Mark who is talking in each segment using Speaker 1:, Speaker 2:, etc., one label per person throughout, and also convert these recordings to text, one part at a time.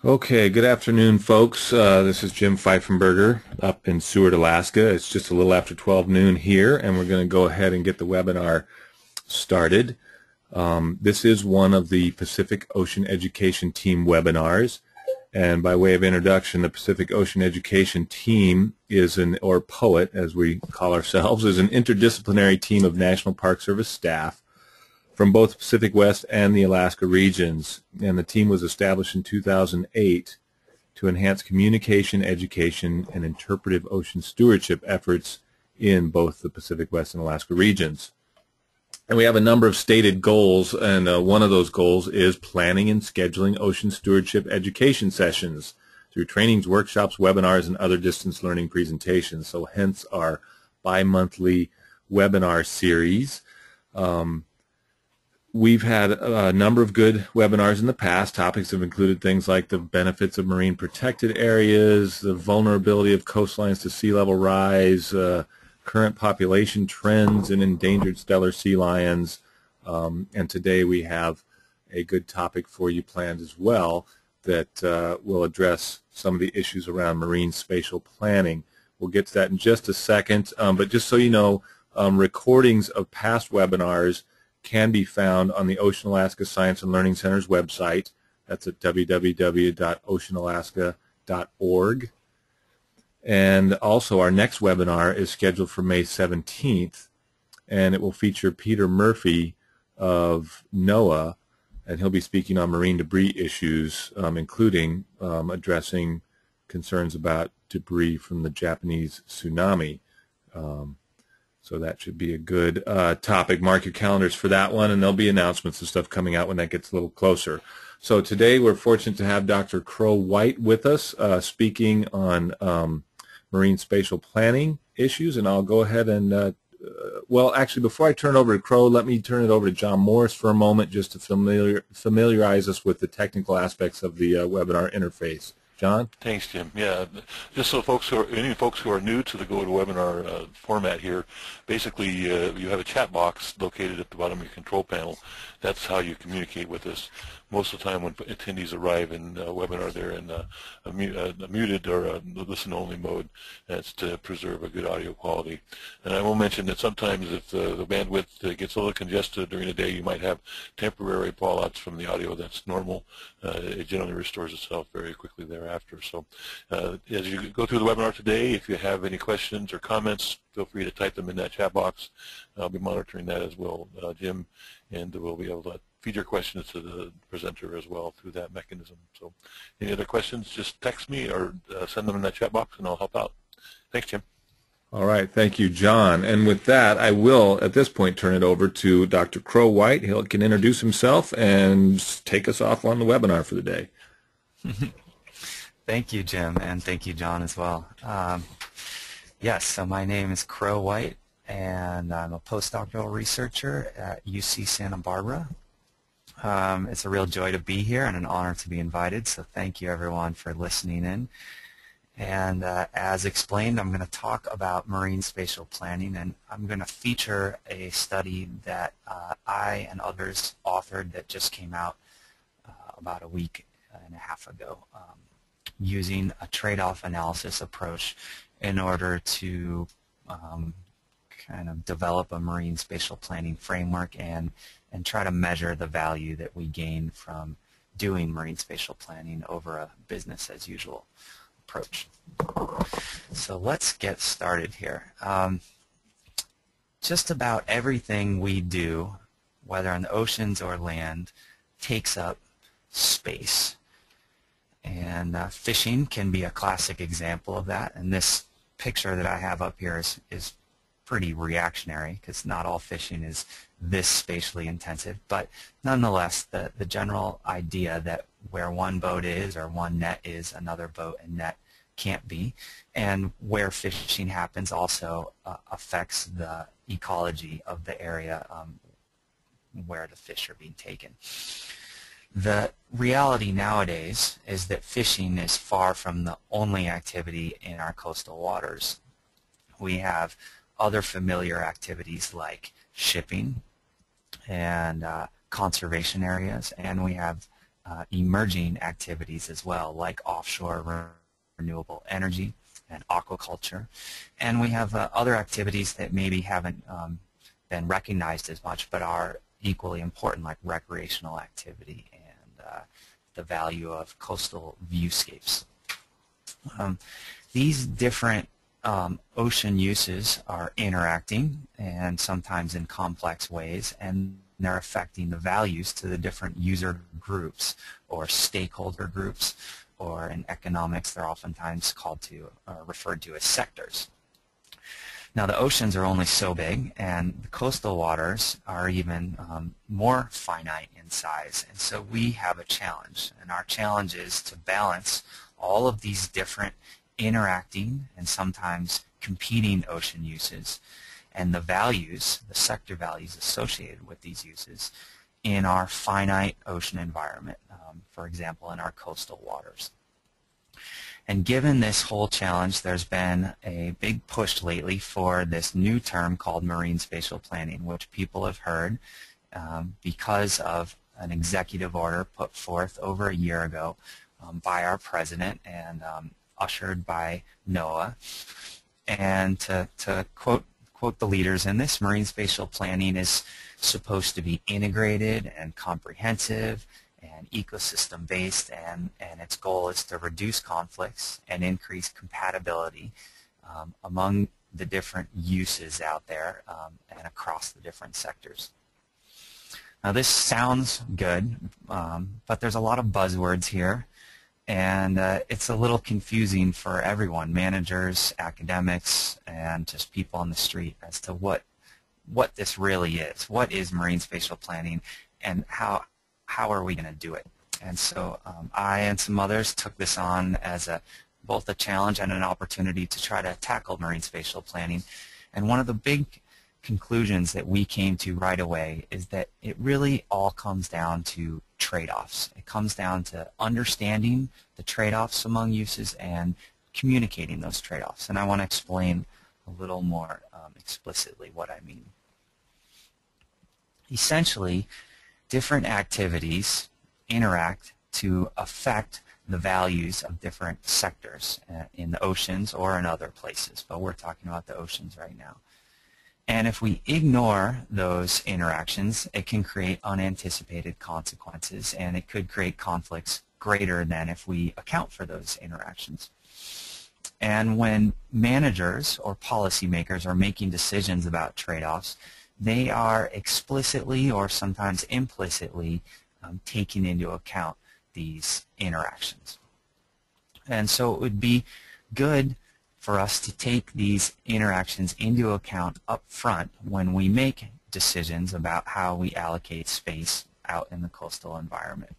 Speaker 1: Okay, good afternoon, folks. This is Jim Pfeifenberger up in Seward, Alaska. It's just a little after 12 noon here, and we're going to go ahead and get the webinar started. This is one of the Pacific Ocean Education Team webinars, and by way of introduction, the Pacific Ocean Education Team is or POET, as we call ourselves, is an interdisciplinary team of National Park Service staff from both the Pacific West and the Alaska regions, and the team was established in 2008 to enhance communication, education, and interpretive ocean stewardship efforts in both the Pacific West and Alaska regions. And we have a number of stated goals, and one of those goals is planning and scheduling ocean stewardship education sessions through trainings, workshops, webinars, and other distance learning presentations. So hence our bi-monthly webinar series. We've had a number of good webinars in the past. Topics have included things like the benefits of marine protected areas, the vulnerability of coastlines to sea level rise, current population trends in endangered stellar sea lions, and today we have a good topic for you planned as well that will address some of the issues around marine spatial planning. We'll get to that in just a second, but just so you know, recordings of past webinars can be found on the Ocean Alaska Science and Learning Center's website. That's at www.oceanalaska.org. And also our next webinar is scheduled for May 17th, and it will feature Peter Murphy of NOAA, and he'll be speaking on marine debris issues, including addressing concerns about debris from the Japanese tsunami. So that should be a good topic. Mark your calendars for that one, and there'll be announcements and stuff coming out when that gets a little closer. So today we're fortunate to have Dr. Crow White with us speaking on marine spatial planning issues, and I'll go ahead and, well, actually, before I turn it over to Crow, let me turn it over to John Morris for a moment just to familiarize us with the technical aspects of the webinar interface. John?
Speaker 2: Thanks, Jim. Yeah, just so any folks who are new to the GoToWebinar format here, basically you have a chat box located at the bottom of your control panel. That's how you communicate with us. Most of the time when attendees arrive in a webinar, they're in a muted or a listen-only mode. That's to preserve a good audio quality. And I will mention that sometimes if the bandwidth gets a little congested during the day, you might have temporary fallouts from the audio. That's normal. It generally restores itself very quickly thereafter. So as you go through the webinar today, if you have any questions or comments, feel free to type them in that chat box. I'll be monitoring that as well, Jim, and we'll be able to feed your questions to the presenter as well through that mechanism. So any other questions, just text me or send them in that chat box and I'll help out. Thanks, Jim.
Speaker 1: All right, thank you, John. And with that, I will, at this point, turn it over to Dr. Crow White. He can introduce himself and take us off on the webinar for the day.
Speaker 3: Thank you, Jim, and thank you, John, as well. Yes, so my name is Crow White, and I'm a postdoctoral researcher at UC Santa Barbara. It's a real joy to be here and an honor to be invited, so thank you, everyone, for listening in. And as explained, I'm going to talk about marine spatial planning, and I'm going to feature a study that I and others authored that just came out about a week and a half ago, using a trade-off analysis approach in order to kind of develop a marine spatial planning framework and try to measure the value that we gain from doing marine spatial planning over a business as usual approach. So let's get started here. Just about everything we do, whether on the oceans or land, takes up space. And fishing can be a classic example of that. And this picture that I have up here is pretty reactionary because not all fishing is this spatially intensive. But nonetheless, the general idea that where one boat is or one net is, another boat and net can't be, and where fishing happens also affects the ecology of the area where the fish are being taken. The reality nowadays is that fishing is far from the only activity in our coastal waters. We have other familiar activities like shipping and conservation areas, and we have emerging activities as well, like offshore renewable energy and aquaculture. And we have other activities that maybe haven't been recognized as much but are equally important, like recreational activity and the value of coastal viewscapes. These different ocean uses are interacting, and sometimes in complex ways, and they're affecting the values to the different user groups or stakeholder groups, or in economics they're oftentimes referred to as sectors. Now the oceans are only so big, and the coastal waters are even more finite in size, and so we have a challenge, and our challenge is to balance all of these different interacting and sometimes competing ocean uses and the values, the sector values associated with these uses in our finite ocean environment, for example in our coastal waters. And given this whole challenge, there's been a big push lately for this new term called Marine Spatial Planning, which people have heard because of an executive order put forth over a year ago by our president and ushered by NOAA. And to quote the leaders in this, marine spatial planning is supposed to be integrated and comprehensive and ecosystem-based, and its goal is to reduce conflicts and increase compatibility among the different uses out there and across the different sectors. Now this sounds good, but there's a lot of buzzwords here, and it's a little confusing for everyone, managers, academics, and just people on the street, as to what this really is. What is marine spatial planning, and how are we going to do it? And so I and some others took this on as both a challenge and an opportunity to try to tackle marine spatial planning. And one of the big conclusions that we came to right away is that it really all comes down to trade-offs. It comes down to understanding the trade-offs among uses and communicating those trade-offs. And I want to explain a little more explicitly what I mean. Essentially, different activities interact to affect the values of different sectors in the oceans or in other places, but we're talking about the oceans right now. And if we ignore those interactions, it can create unanticipated consequences, and it could create conflicts greater than if we account for those interactions. And when managers or policymakers are making decisions about trade-offs, they are explicitly or sometimes implicitly taking into account these interactions. And so it would be good for us to take these interactions into account up front when we make decisions about how we allocate space out in the coastal environment.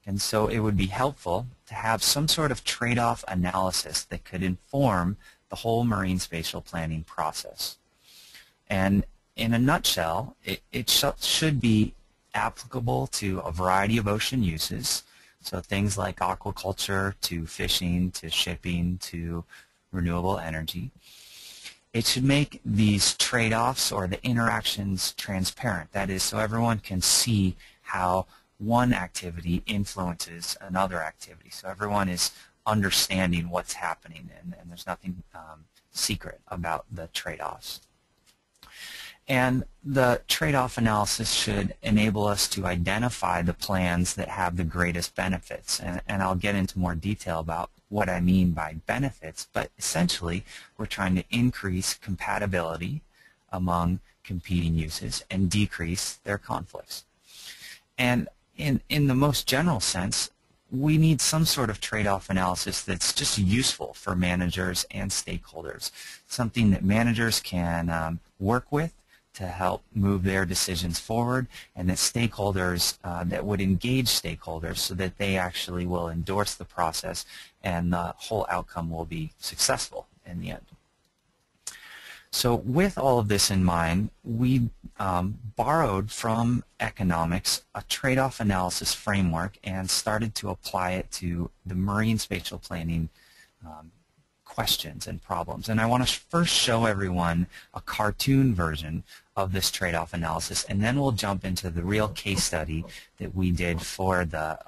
Speaker 3: And so it would be helpful to have some sort of trade-off analysis that could inform the whole marine spatial planning process. And in a nutshell, it should be applicable to a variety of ocean uses, so things like aquaculture to fishing to shipping to renewable energy. It should make these trade-offs or the interactions transparent, that is, so everyone can see how one activity influences another activity, so everyone is understanding what's happening, and there's nothing secret about the trade-offs. And the trade-off analysis should enable us to identify the plans that have the greatest benefits. And I'll get into more detail about what I mean by benefits, but essentially we're trying to increase compatibility among competing uses and decrease their conflicts. And in the most general sense, we need some sort of trade-off analysis that's just useful for managers and stakeholders, something that managers can work with to help move their decisions forward, and that stakeholders, that would engage stakeholders so that they actually will endorse the process and the whole outcome will be successful in the end. So with all of this in mind, we borrowed from economics a trade-off analysis framework and started to apply it to the marine spatial planning questions and problems. And I want to first show everyone a cartoon version of this trade-off analysis, and then we'll jump into the real case study that we did for the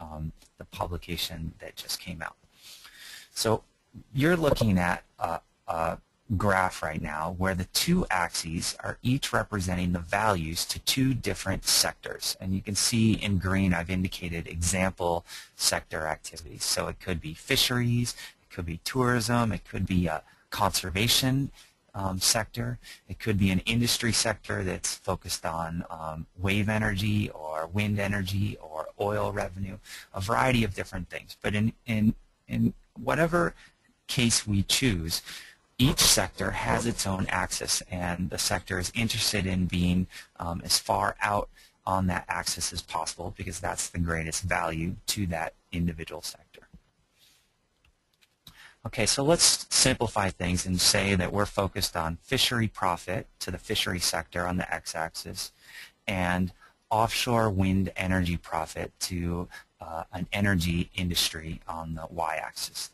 Speaker 3: publication that just came out. So you're looking at a graph right now where the two axes are each representing the values to two different sectors. And you can see in green I've indicated example sector activities. So it could be fisheries, it could be tourism, it could be a conservation sector, it could be an industry sector that's focused on wave energy or wind energy or oil revenue, a variety of different things. But in whatever case we choose, each sector has its own axis, and the sector is interested in being as far out on that axis as possible because that's the greatest value to that individual sector. Okay, so let's simplify things and say that we're focused on fishery profit to the fishery sector on the x-axis and offshore wind energy profit to an energy industry on the y-axis.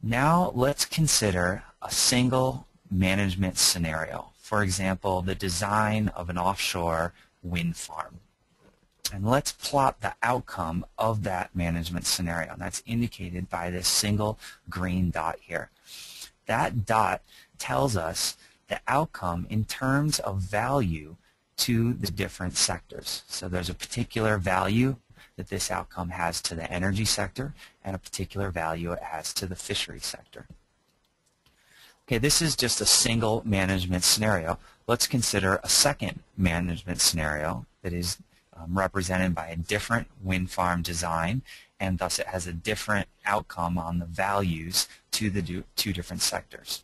Speaker 3: Now let's consider a single management scenario. For example, the design of an offshore wind farm. And let's plot the outcome of that management scenario. And that's indicated by this single green dot here. That dot tells us the outcome in terms of value to the different sectors. So there's a particular value that this outcome has to the energy sector and a particular value it has to the fishery sector. Okay, this is just a single management scenario. Let's consider a second management scenario that is represented by a different wind farm design, and thus it has a different outcome on the values to the two different sectors.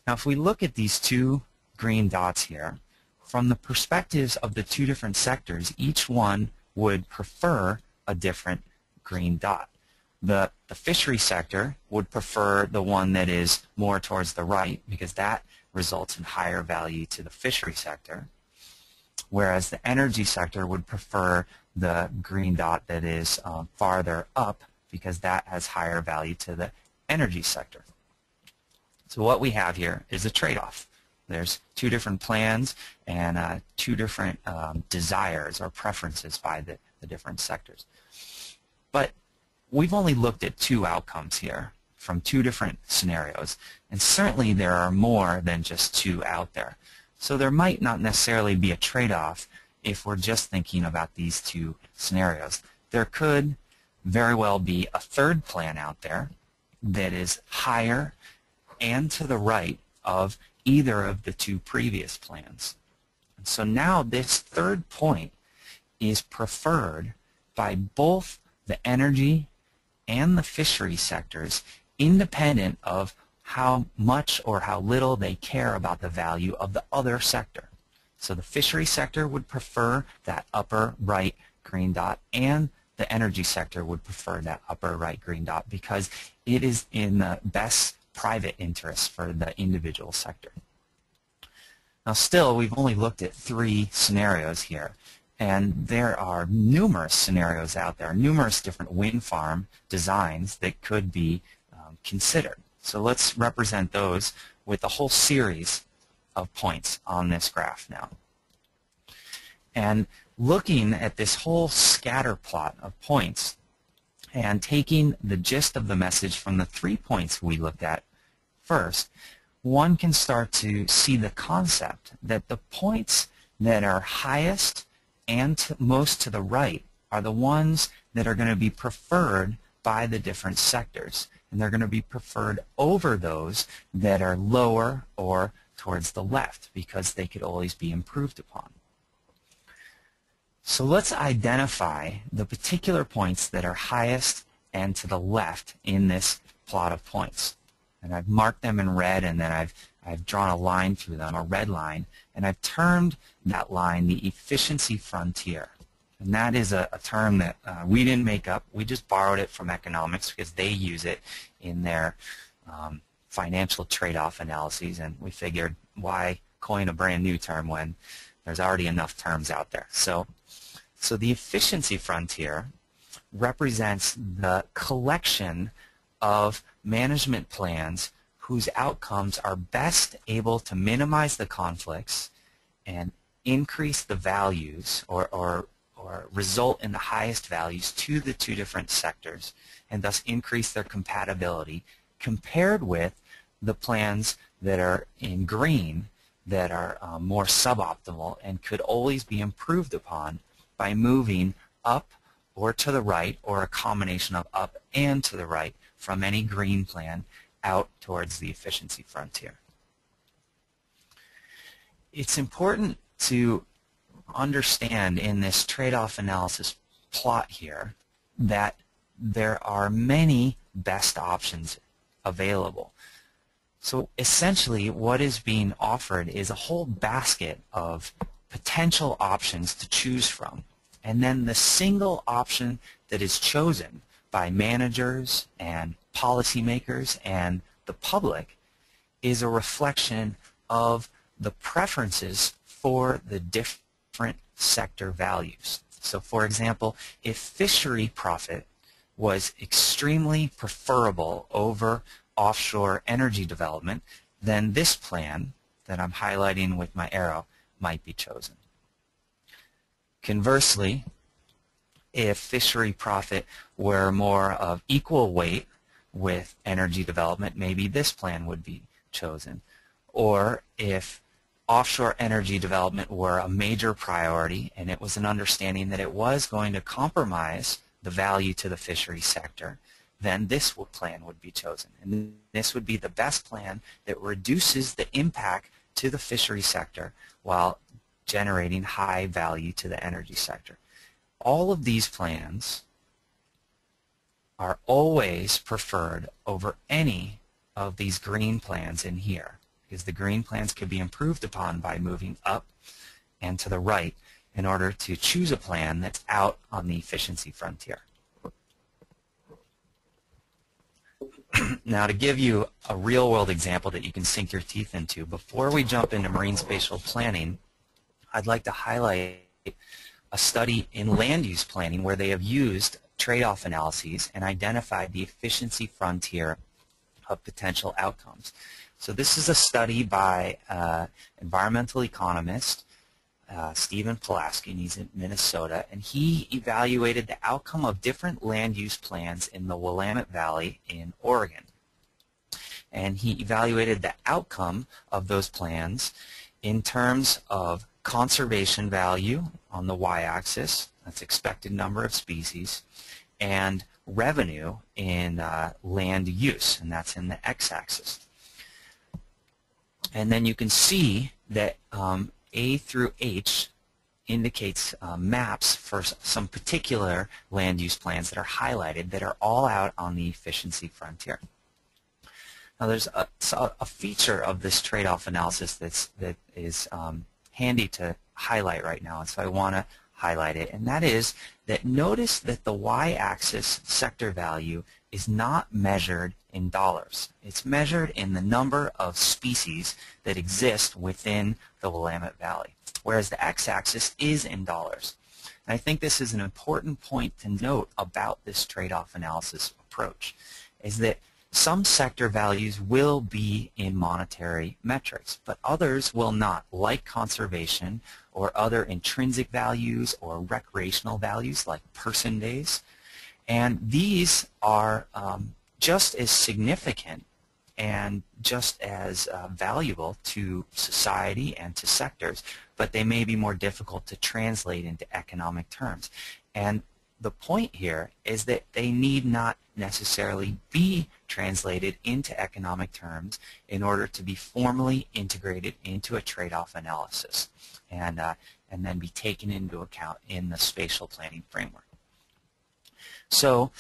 Speaker 3: Now if we look at these two green dots here, from the perspectives of the two different sectors, each one would prefer a different green dot. The fishery sector would prefer the one that is more towards the right because that results in higher value to the fishery sector, whereas the energy sector would prefer the green dot that is farther up because that has higher value to the energy sector. So what we have here is a trade-off. There's two different plans and two different desires or preferences by the different sectors. But we've only looked at two outcomes here from two different scenarios, and certainly there are more than just two out there. So there might not necessarily be a trade-off if we're just thinking about these two scenarios. There could very well be a third plan out there that is higher and to the right of either of the two previous plans. And so now this third point is preferred by both the energy and the fishery sectors, independent of how much or how little they care about the value of the other sector. So the fishery sector would prefer that upper right green dot, and the energy sector would prefer that upper right green dot because it is in the best private interest for the individual sector. Now still, we've only looked at three scenarios here, and there are numerous scenarios out there, numerous different wind farm designs that could be considered. So let's represent those with a whole series of points on this graph now. And looking at this whole scatter plot of points and taking the gist of the message from the 3 points we looked at first, one can start to see the concept that the points that are highest and most to the right are the ones that are going to be preferred by the different sectors. And they're going to be preferred over those that are lower or towards the left because they could always be improved upon. So let's identify the particular points that are highest and to the left in this plot of points. And I've marked them in red, and then I've drawn a line through them, a red line, and I've termed that line the efficiency frontier. And that is a term that we didn't make up. We just borrowed it from economics because they use it in their financial trade-off analyses, and we figured why coin a brand new term when there's already enough terms out there. So the efficiency frontier represents the collection of management plans whose outcomes are best able to minimize the conflicts and increase the values or result in the highest values to the two different sectors and thus increase their compatibility compared with the plans that are in green that are more suboptimal and could always be improved upon by moving up or to the right, or a combination of up and to the right from any green plan out towards the efficiency frontier. It's important to understand in this trade-off analysis plot here that there are many best options available. So essentially what is being offered is a whole basket of potential options to choose from. And then the single option that is chosen by managers and policymakers and the public is a reflection of the preferences for the different sector values. So for example, if fishery profit was extremely preferable over offshore energy development, then this plan that I'm highlighting with my arrow might be chosen. Conversely, if fishery profit were more of equal weight with energy development, maybe this plan would be chosen. Or if offshore energy development were a major priority and it was an understanding that it was going to compromise the value to the fishery sector, then this plan would be chosen. And this would be the best plan that reduces the impact to the fishery sector while generating high value to the energy sector. All of these plans are always preferred over any of these green plans in here, because the green plans could be improved upon by moving up and to the right in order to choose a plan that's out on the efficiency frontier. Now, to give you a real-world example that you can sink your teeth into, before we jump into marine spatial planning, I'd like to highlight a study in land use planning where they have used trade-off analyses and identified the efficiency frontier of potential outcomes. So this is a study by environmental economist Stephen Pulaski, and he's in Minnesota, and he evaluated the outcome of different land use plans in the Willamette Valley in Oregon. And he evaluated the outcome of those plans in terms of conservation value on the y-axis, that's expected number of species, and revenue in land use, and that's in the x-axis. And then you can see that A through H indicates maps for some particular land use plans that are highlighted that are all out on the efficiency frontier. Now there's a feature of this trade-off analysis that is handy to highlight right now, and so I want to highlight it, and that is that notice that the y-axis sector value is not measured in dollars. It's measured in the number of species that exist within the Willamette Valley, whereas the x-axis is in dollars. And I think this is an important point to note about this trade-off analysis approach, is that some sector values will be in monetary metrics, but others will not, like conservation or other intrinsic values or recreational values like person days. And these are just as significant and just as valuable to society and to sectors, but they may be more difficult to translate into economic terms. And the point here is that they need not necessarily be translated into economic terms in order to be formally integrated into a trade-off analysis and then be taken into account in the spatial planning framework. So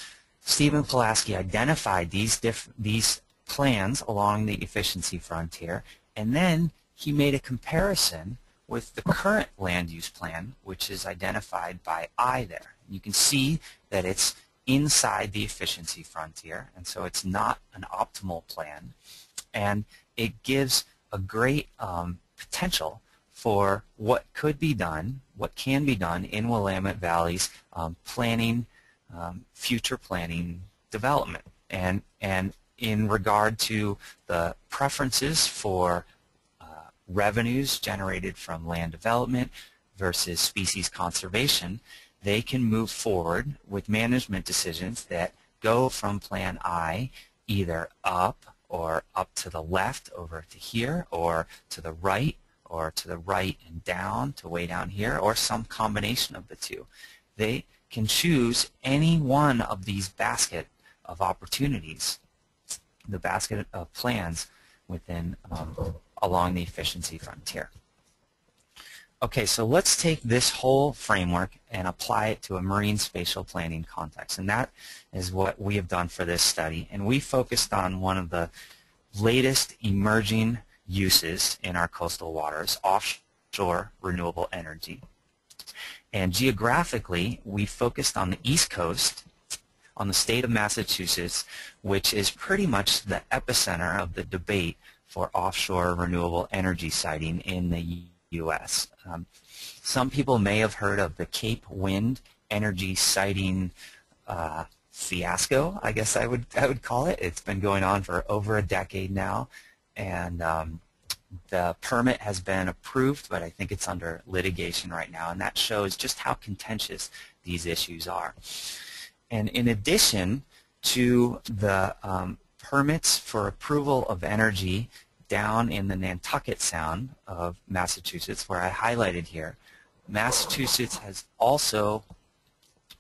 Speaker 3: Stephen Pulaski identified these plans along the efficiency frontier, and then he made a comparison with the current land use plan, which is identified by I there. You can see that it's inside the efficiency frontier, and so it's not an optimal plan, and it gives a great potential for what could be done, what can be done in Willamette Valley's planning, future planning development. And in regard to the preferences for revenues generated from land development versus species conservation, they can move forward with management decisions that go from Plan I either up or up to the left over to here, or to the right and down to way down here, or some combination of the two. They can choose any one of these basket of opportunities, the basket of plans within along the efficiency frontier. Okay, so let's take this whole framework and apply it to a marine spatial planning context, and that is what we have done for this study. And we focused on one of the latest emerging uses in our coastal waters, offshore renewable energy. And geographically, we focused on the East Coast, on the state of Massachusetts, which is pretty much the epicenter of the debate for offshore renewable energy siting in the U.S. Some people may have heard of the Cape Wind energy siting fiasco, I guess I would call it. It's been going on for over a decade now, and the permit has been approved, but I think it's under litigation right now, and that shows just how contentious these issues are. And in addition to the permits for approval of energy down in the Nantucket Sound of Massachusetts, where I highlighted here, Massachusetts has also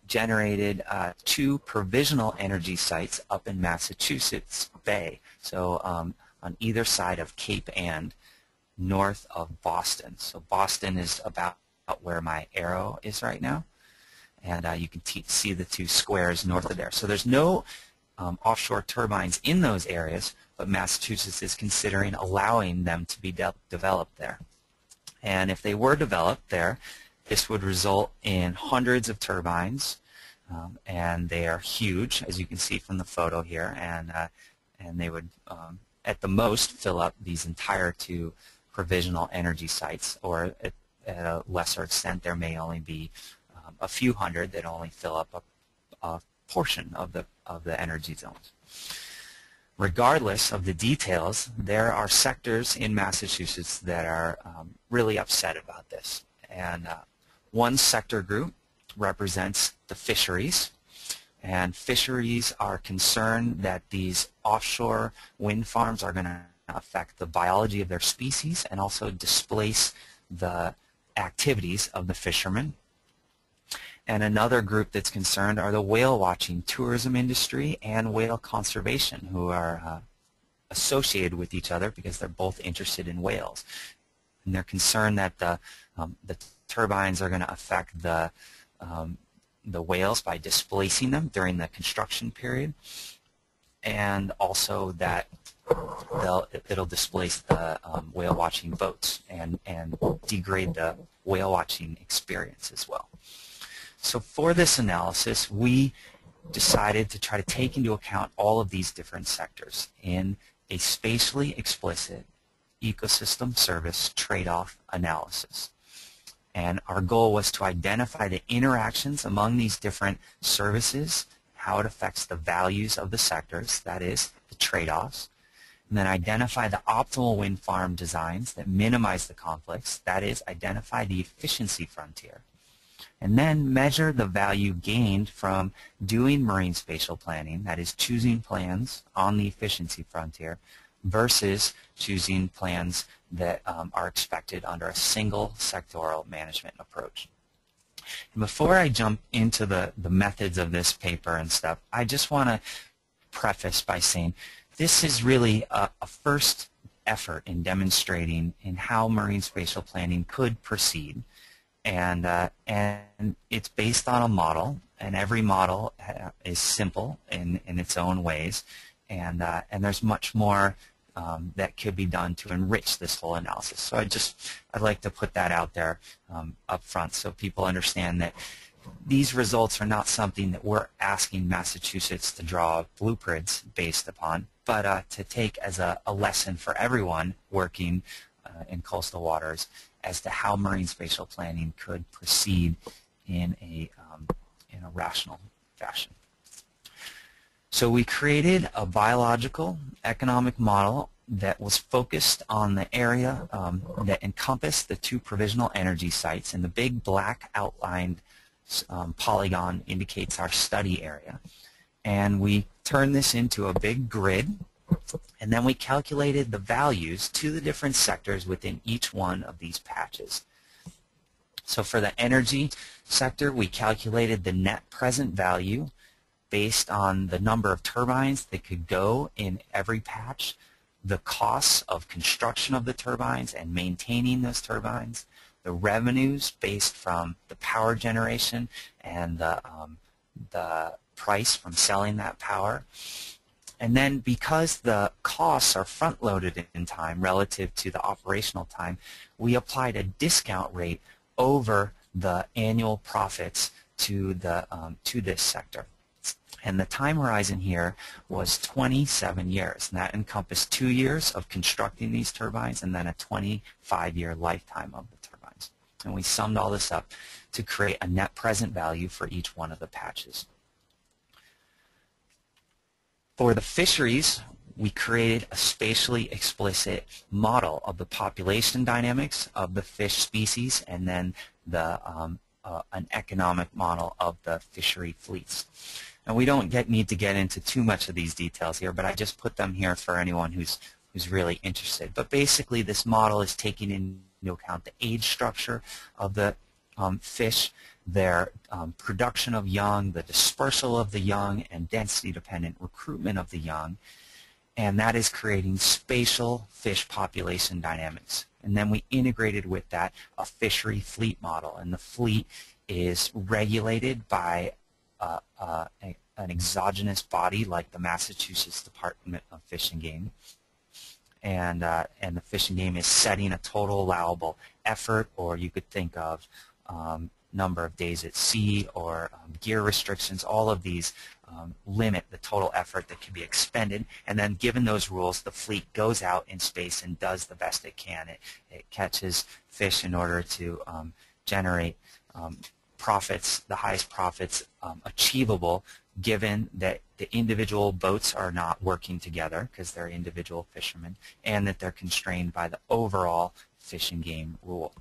Speaker 3: generated 2 provisional energy sites up in Massachusetts Bay, so on either side of Cape Ann, north of Boston. So Boston is about where my arrow is right now, and you can see the 2 squares north of there. So there's no offshore turbines in those areas, but Massachusetts is considering allowing them to be developed there. And if they were developed there, this would result in hundreds of turbines, and they are huge, as you can see from the photo here, and they would at the most fill up these entire 2 provisional energy sites, or at a lesser extent there may only be a few hundred that only fill up a portion of the energy zones. Regardless of the details, there are sectors in Massachusetts that are really upset about this. And one sector group represents the fisheries. And fisheries are concerned that these offshore wind farms are going to affect the biology of their species and also displace the activities of the fishermen. And another group that's concerned are the whale watching tourism industry and whale conservation, who are associated with each other because they're both interested in whales. And they're concerned that the turbines are going to affect the whales by displacing them during the construction period, and also that it'll displace the whale watching boats and degrade the whale watching experience as well. So for this analysis, we decided to try to take into account all of these different sectors in a spatially explicit ecosystem service trade-off analysis. And our goal was to identify the interactions among these different services, how it affects the values of the sectors, that is, the trade-offs, and then identify the optimal wind farm designs that minimize the conflicts, that is, identify the efficiency frontier, and then measure the value gained from doing marine spatial planning, that is, choosing plans on the efficiency frontier versus choosing plans that are expected under a single sectoral management approach. And before I jump into the methods of this paper and stuff, I just want to preface by saying this is really a first effort in demonstrating in how marine spatial planning could proceed. And it's based on a model, and every model is simple in its own ways, and there's much more that could be done to enrich this whole analysis. So I'd like to put that out there up front so people understand that these results are not something that we're asking Massachusetts to draw blueprints based upon, but to take as a lesson for everyone working in coastal waters as to how marine spatial planning could proceed in a rational fashion. So So we created a biological economic model that was focused on the area that encompassed the 2 provisional energy sites, and the big black outlined polygon indicates our study area. And we turned this into a big grid, and then we calculated the values to the different sectors within each one of these patches. So for the energy sector, we calculated the net present value based on the number of turbines that could go in every patch, the costs of construction of the turbines and maintaining those turbines, the revenues based from the power generation and the price from selling that power. And then because the costs are front-loaded in time relative to the operational time, we applied a discount rate over the annual profits to this sector. And the time horizon here was 27 years, and that encompassed 2 years of constructing these turbines and then a 25-year lifetime of the turbines. And we summed all this up to create a net present value for each one of the patches. For the fisheries, we created a spatially explicit model of the population dynamics of the fish species, and then an economic model of the fishery fleets. And we don't need to get into too much of these details here, but I just put them here for anyone who's really interested. But basically, this model is taking into account the age structure of the fish, their production of young, the dispersal of the young, and density-dependent recruitment of the young. And that is creating spatial fish population dynamics. And then we integrated with that a fishery fleet model. And the fleet is regulated by an exogenous body like the Massachusetts Department of Fish and Game. And the Fish and Game is setting a total allowable effort, or you could think of number of days at sea or gear restrictions. All of these limit the total effort that can be expended, and then given those rules, the fleet goes out in space and does the best it can. It catches fish in order to generate profits, the highest profits achievable, given that the individual boats are not working together because they're individual fishermen, and that they're constrained by the overall fish and game rule.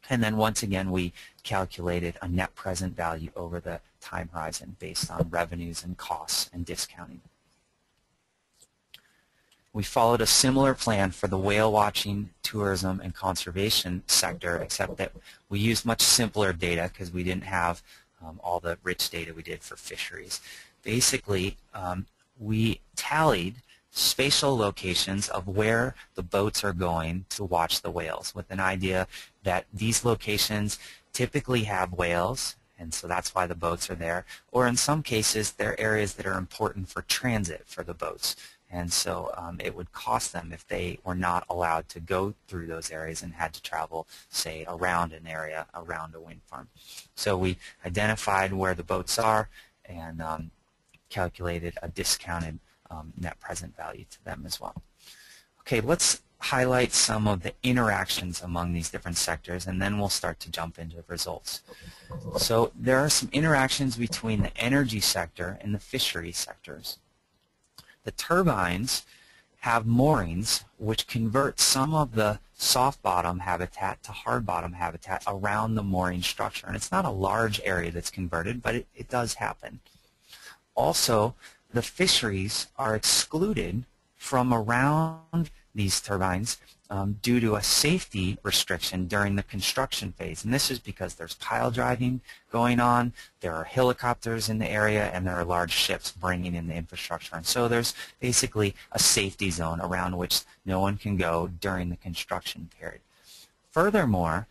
Speaker 3: And then once again, we calculated a net present value over the time horizon based on revenues and costs and discounting. We followed a similar plan for the whale watching, tourism, and conservation sector, except that we used much simpler data because we didn't have all the rich data we did for fisheries. Basically, we tallied spatial locations of where the boats are going to watch the whales, with an idea that these locations typically have whales, and so that's why the boats are there, or in some cases they're areas that are important for transit for the boats, and so it would cost them if they were not allowed to go through those areas and had to travel, say, around an area, around a wind farm. So we identified where the boats are and calculated a discounted net present value to them as well. Okay, let's highlight some of the interactions among these different sectors, and then we'll start to jump into results. So there are some interactions between the energy sector and the fishery sectors. The turbines have moorings which convert some of the soft bottom habitat to hard bottom habitat around the mooring structure. And it's not a large area that's converted, but it does happen. Also, the fisheries are excluded from around these turbines due to a safety restriction during the construction phase. And this is because there's pile driving going on, there are helicopters in the area, and there are large ships bringing in the infrastructure. And so there's basically a safety zone around which no one can go during the construction period. Furthermore,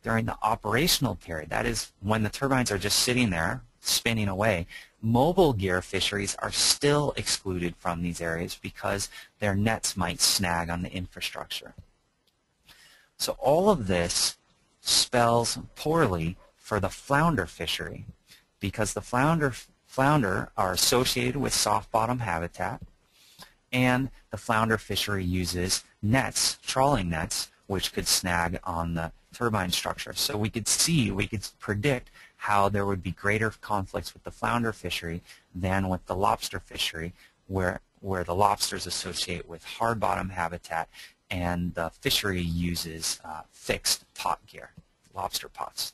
Speaker 3: during the operational period, that is when the turbines are just sitting there spinning away, mobile gear fisheries are still excluded from these areas because their nets might snag on the infrastructure. So all of this spells poorly for the flounder fishery, because the flounder are associated with soft bottom habitat, and the flounder fishery uses nets, trawling nets, which could snag on the turbine structure. So we could predict how there would be greater conflicts with the flounder fishery than with the lobster fishery, where the lobsters associate with hard bottom habitat and the fishery uses fixed pot gear, lobster pots.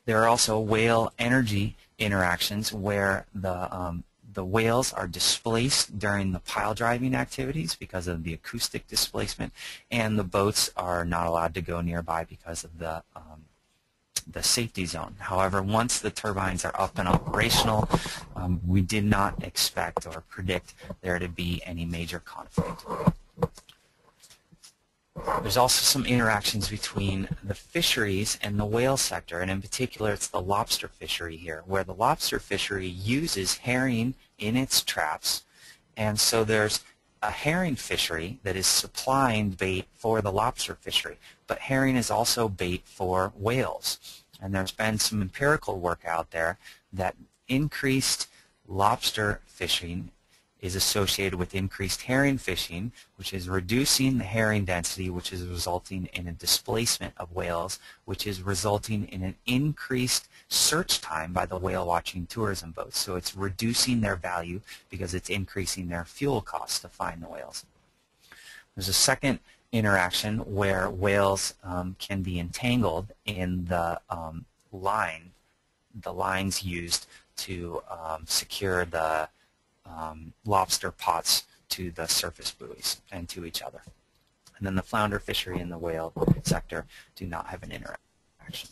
Speaker 3: There are also whale energy interactions where the whales are displaced during the pile driving activities because of the acoustic displacement, and the boats are not allowed to go nearby because of the safety zone. However, once the turbines are up and operational, we did not expect or predict there to be any major conflict. There's also some interactions between the fisheries and the whale sector, and in particular it's the lobster fishery here, where the lobster fishery uses herring in its traps, and so there's a herring fishery that is supplying bait for the lobster fishery, but herring is also bait for whales. And there's been some empirical work out there that increased lobster fishing is associated with increased herring fishing, which is reducing the herring density, which is resulting in a displacement of whales, which is resulting in an increased search time by the whale watching tourism boats. So it's reducing their value because it's increasing their fuel costs to find the whales. There's a second interaction where whales can be entangled in the lines used to secure the lobster pots to the surface buoys and to each other. And then the flounder fishery and the whale sector do not have an interaction.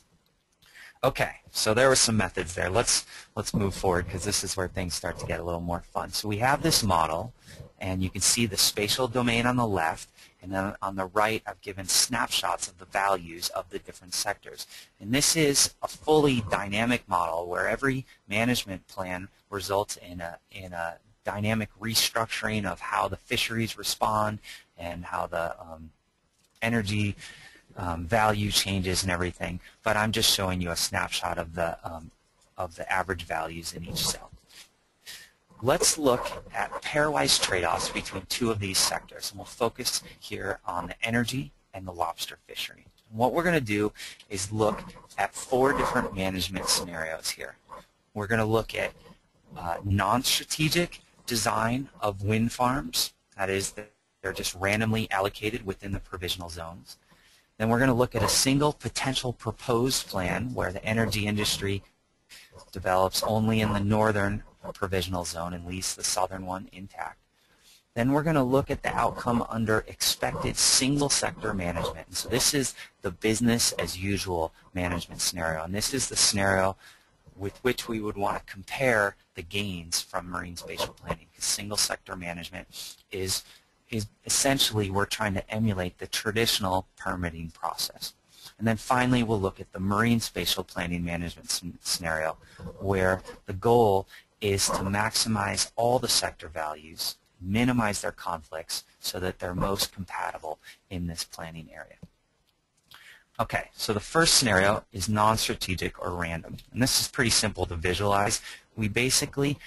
Speaker 3: Okay, so there were some methods there. Let's move forward because this is where things start to get a little more fun. So we have this model, and you can see the spatial domain on the left, and then on the right I've given snapshots of the values of the different sectors. And this is a fully dynamic model where every management plan results in a dynamic restructuring of how the fisheries respond and how the energy value changes and everything. But I'm just showing you a snapshot of the average values in each cell. Let's look at pairwise trade-offs between two of these sectors, and we'll focus here on the energy and the lobster fishery. And what we're going to do is look at 4 different management scenarios here. We're going to look at non-strategic design of wind farms, that is, they're just randomly allocated within the provisional zones. Then we're going to look at a single potential proposed plan where the energy industry develops only in the northern provisional zone and leaves the southern one intact. Then we're going to look at the outcome under expected single sector management. And so this is the business as usual management scenario, and this is the scenario with which we would want to compare the gains from marine spatial planning, because single sector management is essentially we're trying to emulate the traditional permitting process. And then finally we'll look at the marine spatial planning management scenario, where the goal is to maximize all the sector values, minimize their conflicts so that they're most compatible in this planning area. Okay, so the first scenario is non-strategic or random, and this is pretty simple to visualize. We basically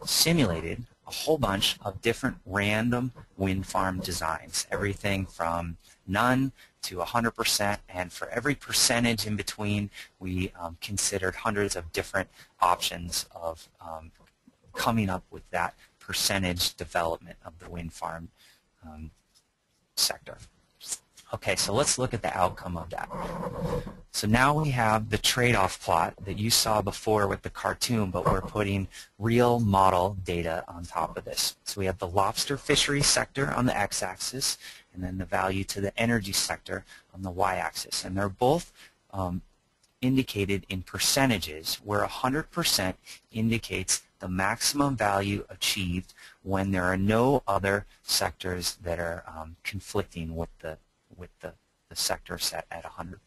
Speaker 3: simulated a whole bunch of different random wind farm designs, everything from none to 100%, and for every percentage in between we considered hundreds of different options of coming up with that percentage development of the wind farm sector. Okay, so let's look at the outcome of that. So now we have the trade-off plot that you saw before with the cartoon, but we're putting real model data on top of this. So we have the lobster fishery sector on the x-axis, and then the value to the energy sector on the y-axis. And they're both indicated in percentages, where 100% indicates the maximum value achieved when there are no other sectors that are conflicting with the sector set at 100%.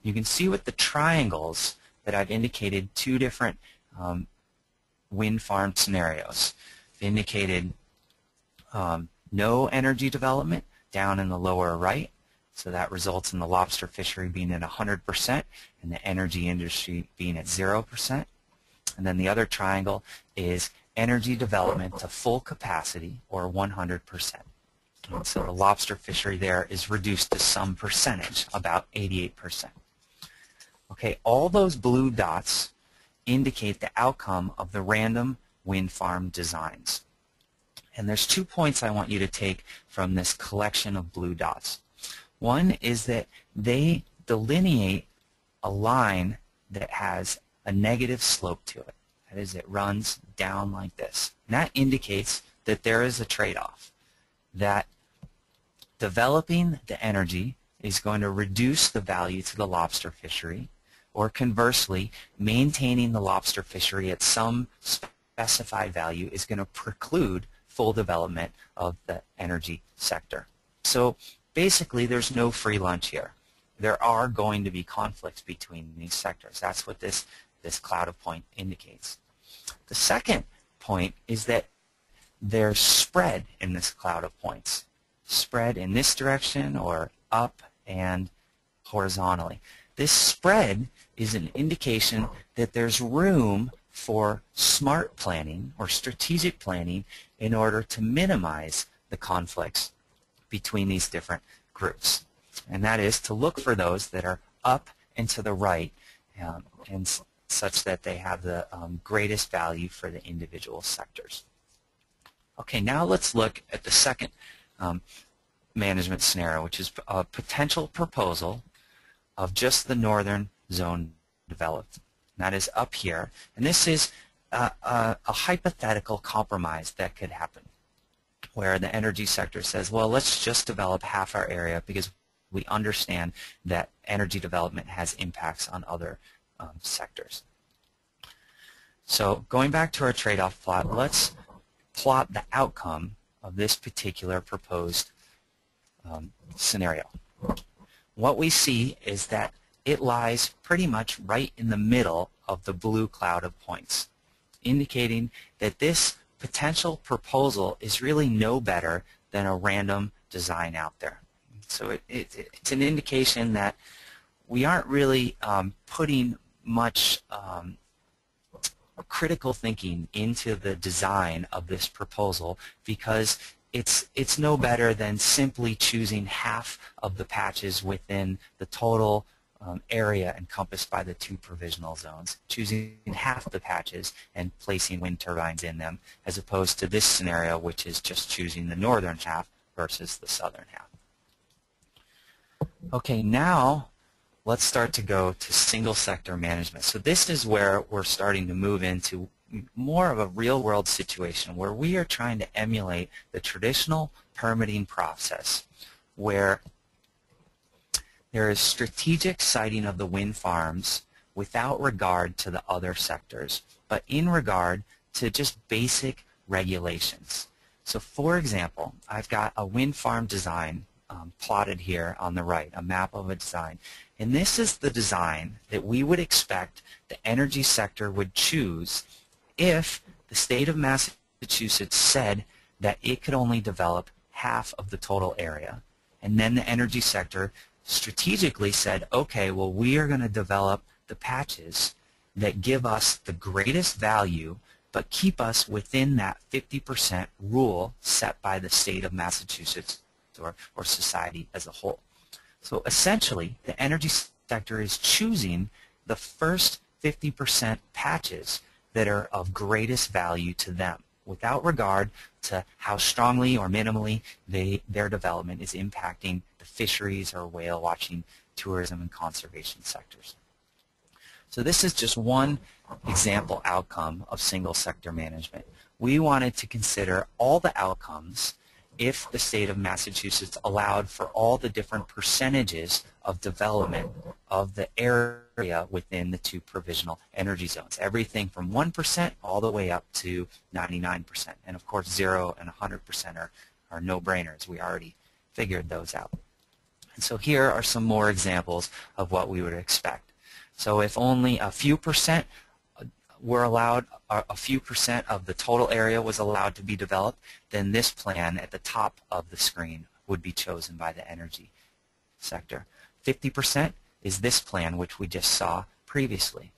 Speaker 3: You can see with the triangles that I've indicated 2 different wind farm scenarios. I've indicated no energy development down in the lower right, so that results in the lobster fishery being at 100% and the energy industry being at 0%. And then the other triangle is energy development to full capacity, or 100%. And so the lobster fishery there is reduced to some percentage, about 88%. Okay, all those blue dots indicate the outcome of the random wind farm designs. And there's 2 points I want you to take from this collection of blue dots. One is that they delineate a line that has a negative slope to it. That is, it runs down like this. And that indicates that there is a trade-off, that developing the energy is going to reduce the value to the lobster fishery, or conversely, maintaining the lobster fishery at some specified value is going to preclude full development of the energy sector. So basically, there's no free lunch here. There are going to be conflicts between these sectors. That's what this cloud of point indicates. The second point is that there's spread in this cloud of points. Spread in this direction or up and horizontally. This spread is an indication that there's room for smart planning or strategic planning in order to minimize the conflicts between these different groups. And that is to look for those that are up and to the right and such that they have the greatest value for the individual sectors. Okay, now let's look at the second management scenario, which is a potential proposal of just the northern zone developed. And that is up here. And this is a hypothetical compromise that could happen, where the energy sector says, well, let's just develop half our area because we understand that energy development has impacts on other sectors. So going back to our trade-off plot, let's plot the outcome of this particular proposed scenario. What we see is that it lies pretty much right in the middle of the blue cloud of points, indicating that this potential proposal is really no better than a random design out there. So it's an indication that we aren't really putting much critical thinking into the design of this proposal, because it's no better than simply choosing half of the patches within the total area encompassed by the two provisional zones, choosing half the patches and placing wind turbines in them, as opposed to this scenario, which is just choosing the northern half versus the southern half. Okay, now let's start to go to single sector management. So this is where we're starting to move into more of a real-world situation where we are trying to emulate the traditional permitting process, where there is strategic siting of the wind farms without regard to the other sectors, but in regard to just basic regulations. So for example, I've got a wind farm design plotted here on the right, a map of a design. And this is the design that we would expect the energy sector would choose if the state of Massachusetts said that it could only develop half of the total area. And then the energy sector strategically said, okay, well, we are going to develop the patches that give us the greatest value but keep us within that 50% rule set by the state of Massachusetts or society as a whole. So essentially, the energy sector is choosing the first 50% patches that are of greatest value to them, without regard to how strongly or minimally their development is impacting the fisheries or whale watching, tourism, and conservation sectors. So this is just one example outcome of single sector management. We wanted to consider all the outcomes if the state of Massachusetts allowed for all the different percentages of development of the area within the two provisional energy zones, everything from 1% all the way up to 99%. And of course, 0 and 100% are no-brainers. We already figured those out. And so here are some more examples of what we would expect. So if only a few percent were allowed, a few percent of the total area was allowed to be developed, then this plan at the top of the screen would be chosen by the energy sector. 50% is this plan, which we just saw previously.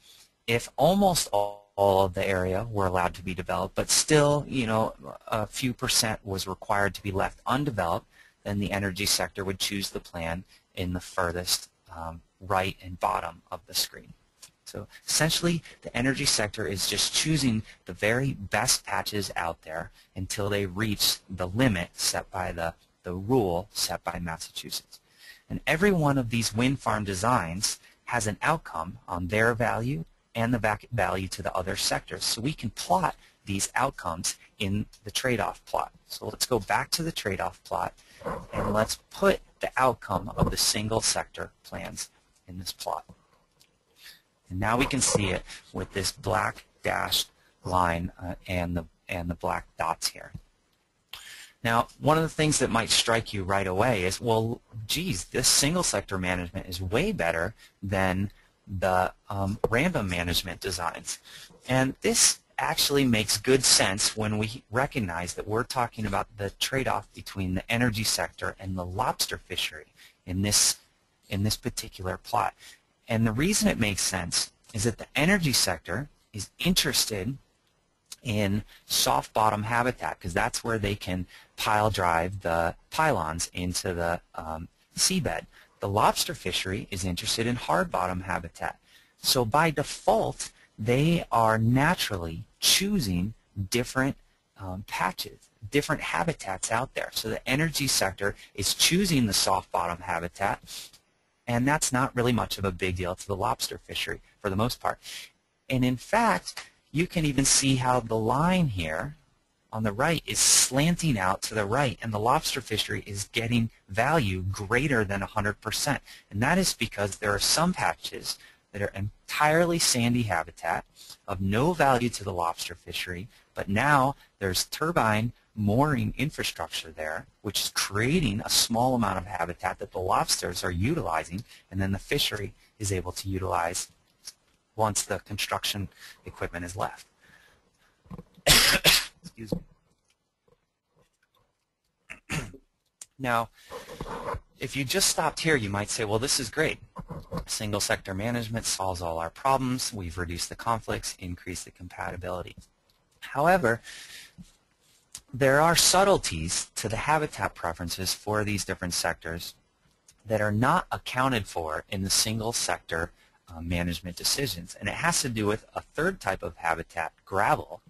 Speaker 3: If almost all of the area were allowed to be developed, but still, a few percent was required to be left undeveloped, then the energy sector would choose the plan in the furthest right and bottom of the screen. So essentially, the energy sector is just choosing the very best patches out there until they reach the limit set by the rule set by Massachusetts. And every one of these wind farm designs has an outcome on their value and the value to the other sectors. So we can plot these outcomes in the trade-off plot. So let's go back to the trade-off plot and let's put the outcome of the single sector plans in this plot. And now we can see it with this black dashed line and the black dots here. Now, one of the things that might strike you right away is, well, geez, this single sector management is way better than the random management designs. And this actually makes good sense when we recognize that we're talking about the trade-off between the energy sector and the lobster fishery in this particular plot. And the reason it makes sense is that the energy sector is interested in soft bottom habitat because that's where they can pile drive the pylons into the seabed. The lobster fishery is interested in hard bottom habitat. So by default, they are naturally choosing different patches, different habitats out there. So the energy sector is choosing the soft bottom habitat, and that's not really much of a big deal to the lobster fishery for the most part. And in fact, you can even see how the line here on the right is slanting out to the right, and the lobster fishery is getting value greater than 100%. And that is because there are some patches that are entirely sandy habitat of no value to the lobster fishery, but now there's turbine mooring infrastructure there, which is creating a small amount of habitat that the lobsters are utilizing, and then the fishery is able to utilize once the construction equipment is left. Excuse me. Now, if you just stopped here, you might say, well, this is great. Single sector management solves all our problems. We've reduced the conflicts, increased the compatibility. However, there are subtleties to the habitat preferences for these different sectors that are not accounted for in the single sector management decisions. And it has to do with a third type of habitat, gravel,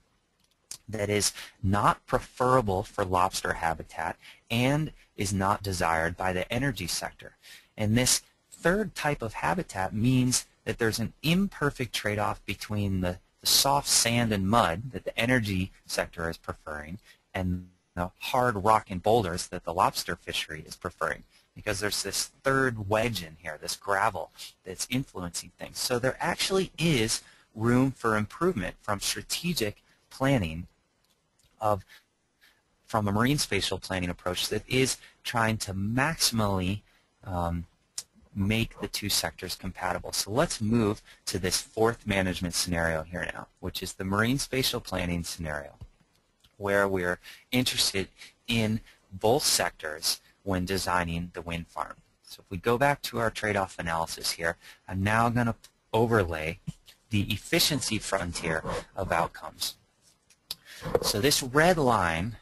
Speaker 3: that is not preferable for lobster habitat and is not desired by the energy sector. And this third type of habitat means that there's an imperfect trade-off between the soft sand and mud that the energy sector is preferring and the hard rock and boulders that the lobster fishery is preferring, because there's this third wedge in here, this gravel, that's influencing things. So there actually is room for improvement from strategic planning from a marine spatial planning approach that is trying to maximally make the two sectors compatible. So let's move to this fourth management scenario here now, which is the marine spatial planning scenario, where we're interested in both sectors when designing the wind farm. So if we go back to our trade-off analysis here, I'm now going to overlay the efficiency frontier of outcomes. So this red line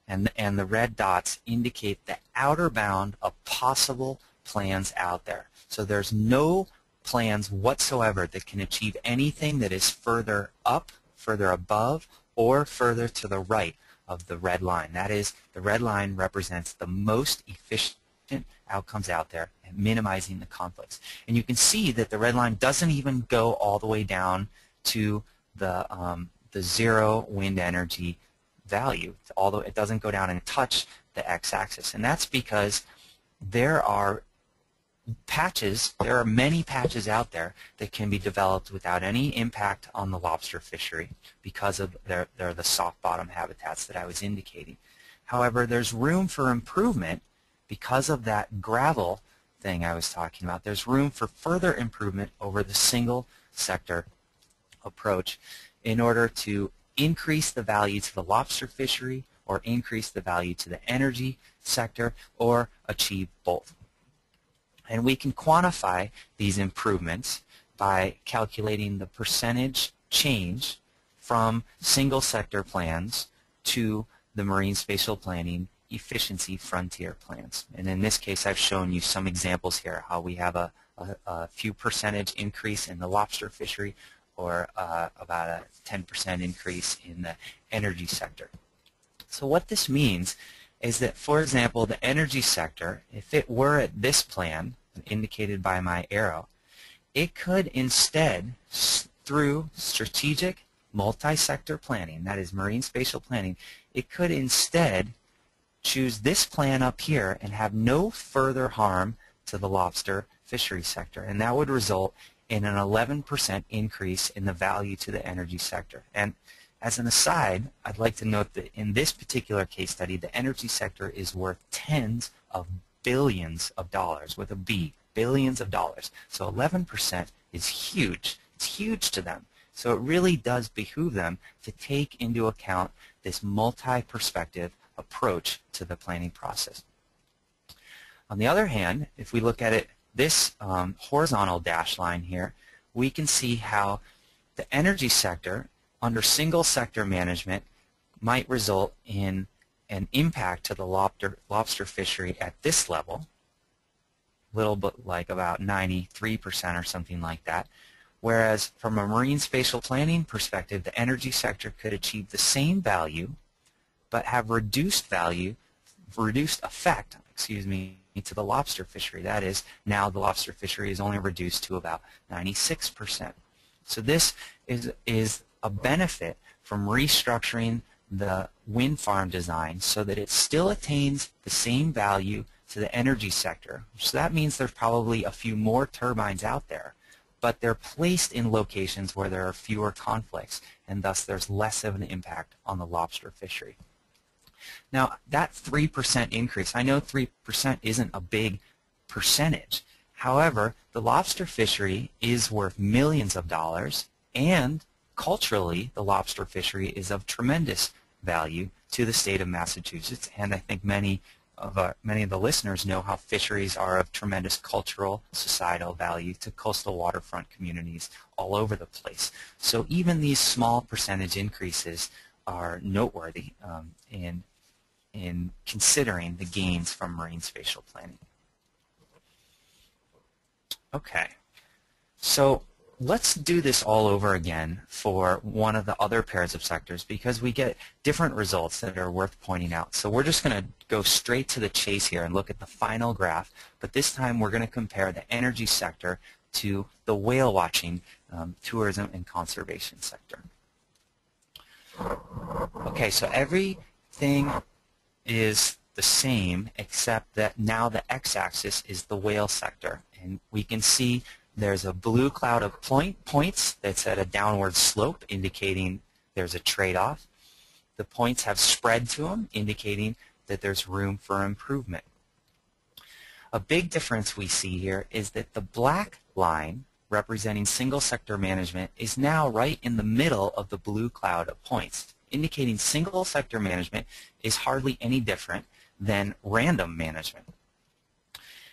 Speaker 3: and the red dots indicate the outer bound of possible plans out there. So there's no plans whatsoever that can achieve anything that is further up, further above, or further to the right of the red line. That is, the red line represents the most efficient outcomes out there and minimizing the conflicts. And you can see that the red line doesn't even go all the way down to the zero wind energy value, although it doesn't go down and touch the x-axis. And that's because there are many patches out there that can be developed without any impact on the lobster fishery because of they're the soft bottom habitats that I was indicating. However, there's room for improvement because of that gravel thing I was talking about. There's room for further improvement over the single sector approach in order to increase the value to the lobster fishery or increase the value to the energy sector or achieve both. And we can quantify these improvements by calculating the percentage change from single sector plans to the marine spatial planning efficiency frontier plans. And in this case, I've shown you some examples here, how we have a a few percentage increase in the lobster fishery, or about a 10% increase in the energy sector. So what this means is that, for example, the energy sector, if it were at this plan, indicated by my arrow, it could instead, through strategic multi-sector planning, that is marine spatial planning, it could instead choose this plan up here and have no further harm to the lobster fishery sector, and that would result in an 11% increase in the value to the energy sector. And as an aside, I'd like to note that in this particular case study, the energy sector is worth tens of billions of dollars, with a B, billions of dollars. So 11% is huge. It's huge to them. So it really does behoove them to take into account this multi-perspective approach to the planning process. On the other hand, if we look at it, this horizontal dash line here, we can see how the energy sector under single sector management might result in an impact to the lobster fishery at this level, a little bit like about 93% or something like that, whereas from a marine spatial planning perspective, the energy sector could achieve the same value but have reduced effect, to the lobster fishery. That is, now the lobster fishery is only reduced to about 96%. So this is a benefit from restructuring the wind farm design so that it still attains the same value to the energy sector. So that means there's probably a few more turbines out there, but they're placed in locations where there are fewer conflicts, and thus there's less of an impact on the lobster fishery. Now, that 3% increase, I know 3% isn't a big percentage. However, the lobster fishery is worth millions of dollars, and culturally, the lobster fishery is of tremendous value to the state of Massachusetts, and I think many of the listeners know how fisheries are of tremendous cultural, societal value to coastal waterfront communities all over the place. So even these small percentage increases are noteworthy in considering the gains from marine spatial planning. Okay, so let's do this all over again for one of the other pairs of sectors, because we get different results that are worth pointing out. So we're just going to go straight to the chase here and look at the final graph, but this time we're going to compare the energy sector to the whale watching, tourism, and conservation sector. Okay, so everything is the same except that now the x-axis is the whale sector, and we can see there's a blue cloud of points that's at a downward slope, indicating there's a trade-off. The points have spread to them, indicating that there's room for improvement. A big difference we see here is that the black line, representing single sector management, is now right in the middle of the blue cloud of points, indicating single sector management is hardly any different than random management.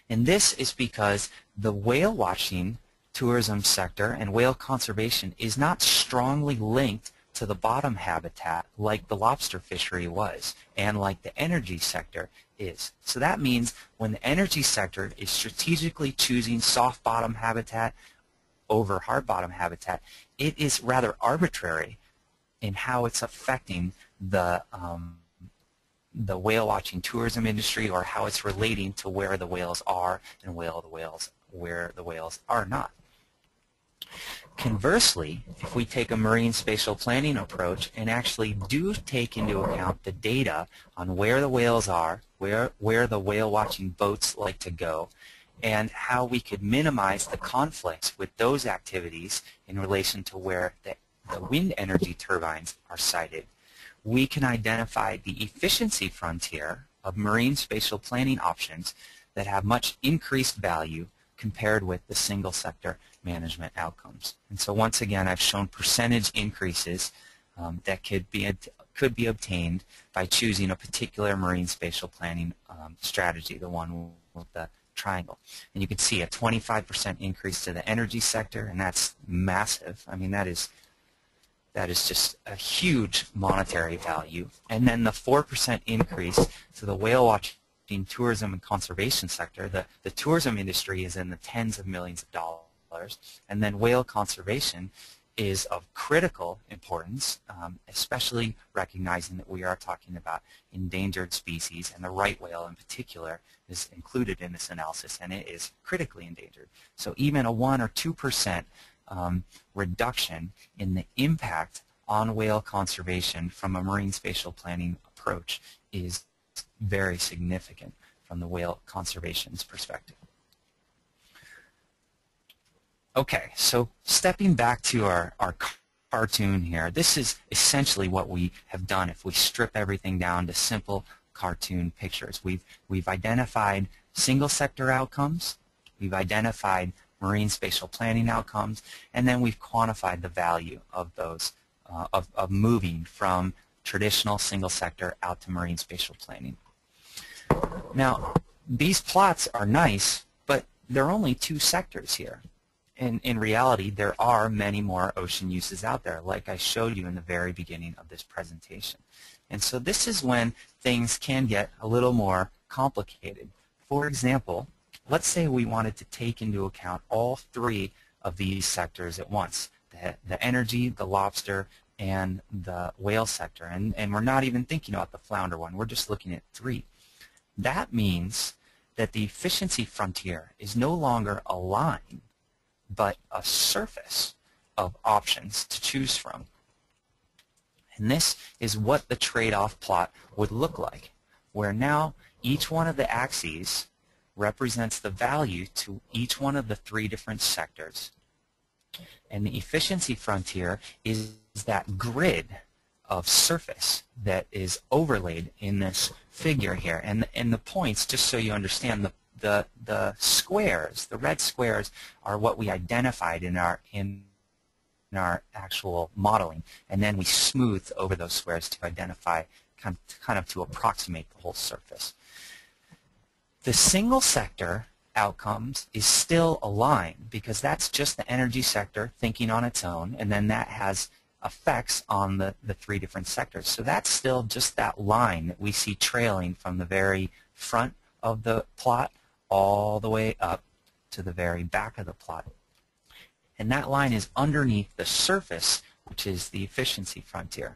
Speaker 3: And this is because the whale watching tourism sector and whale conservation is not strongly linked to the bottom habitat like the lobster fishery was, and like the energy sector is. So that means when the energy sector is strategically choosing soft bottom habitat over hard bottom habitat, it is rather arbitrary in how it's affecting the whale watching tourism industry, or how it's relating to where the whales are and where the whales are not. Conversely, if we take a marine spatial planning approach and actually do take into account the data on where the whales are, where the whale watching boats like to go, and how we could minimize the conflicts with those activities in relation to where the wind energy turbines are sited, we can identify the efficiency frontier of marine spatial planning options that have much increased value compared with the single sector management outcomes. And so once again, I've shown percentage increases that could be obtained by choosing a particular marine spatial planning strategy, the one with the triangle. And you can see a 25% increase to the energy sector, and that's massive. I mean, that is just a huge monetary value. And then the 4% increase to the whale watching tourism and conservation sector, the tourism industry is in the tens of millions of dollars, and then whale conservation is of critical importance, especially recognizing that we are talking about endangered species, and the right whale in particular is included in this analysis, and it is critically endangered. So even a 1 or 2% reduction in the impact on whale conservation from a marine spatial planning approach is very significant from the whale conservation's perspective. Okay, so stepping back to our cartoon here, this is essentially what we have done if we strip everything down to simple cartoon pictures. We've identified single sector outcomes, we've identified marine spatial planning outcomes, and then we've quantified the value of those, of moving from traditional single sector out to marine spatial planning. Now, these plots are nice, but there are only 2 sectors here. In reality, there are many more ocean uses out there, like I showed you in the very beginning of this presentation. And so this is when things can get a little more complicated. For example, let's say we wanted to take into account all 3 of these sectors at once, the energy, the lobster, and the whale sector. And we're not even thinking about the flounder one. We're just looking at 3. That means that the efficiency frontier is no longer a line, but a surface of options to choose from. And this is what the trade-off plot would look like, where now each one of the axes represents the value to each one of the 3 different sectors. And the efficiency frontier is that grid of surface that is overlaid in this figure here. And the points, just so you understand, the squares, the red squares, are what we identified in our actual modeling, and then we smoothed over those squares to identify, kind of to approximate the whole surface. The single sector outcomes is still a line, because that's just the energy sector thinking on its own, and then that has effects on the 3 different sectors. So that's still just that line that we see trailing from the very front of the plot all the way up to the very back of the plot. And that line is underneath the surface, which is the efficiency frontier.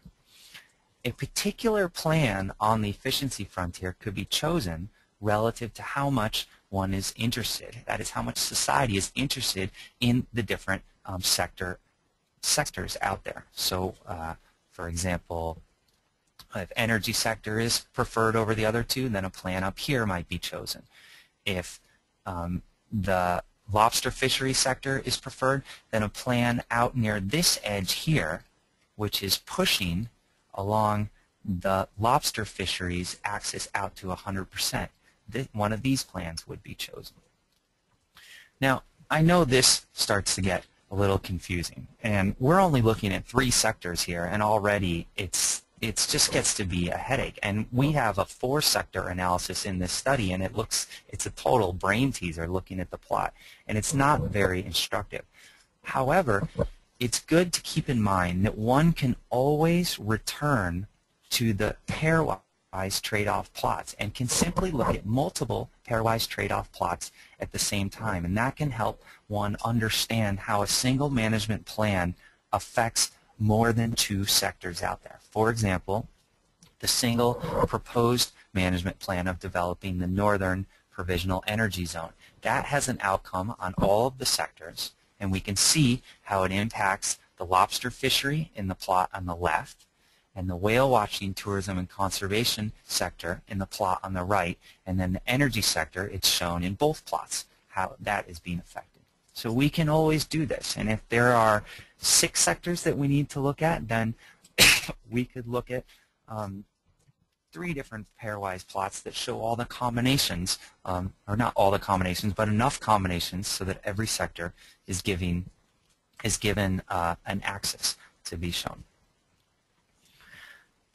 Speaker 3: A particular plan on the efficiency frontier could be chosen relative to how much one is interested. That is, how much society is interested in the different sectors out there. So, for example, if energy sector is preferred over the other 2, then a plan up here might be chosen. If the lobster fishery sector is preferred, then a plan out near this edge here, which is pushing along the lobster fisheries axis out to 100%, one of these plans would be chosen. Now, I know this starts to get a little confusing, and we're only looking at 3 sectors here, and already it just gets to be a headache. And we have a 4-sector analysis in this study, and it's a total brain teaser looking at the plot, and it's not very instructive. However, it's good to keep in mind that one can always return to the pairwise trade-off plots and can simply look at multiple pairwise trade-off plots at the same time, and that can help one understand how a single management plan affects more than 2 sectors out there. For example, the single proposed management plan of developing the Northern Provisional Energy Zone. That has an outcome on all of the sectors, and we can see how it impacts the lobster fishery in the plot on the left, and the whale watching, tourism, and conservation sector in the plot on the right, and then the energy sector, it's shown in both plots, how that is being affected. So we can always do this, and if there are 6 sectors that we need to look at, then we could look at 3 different pairwise plots that show all the combinations, or not all the combinations, but enough combinations so that every sector is given an axis to be shown.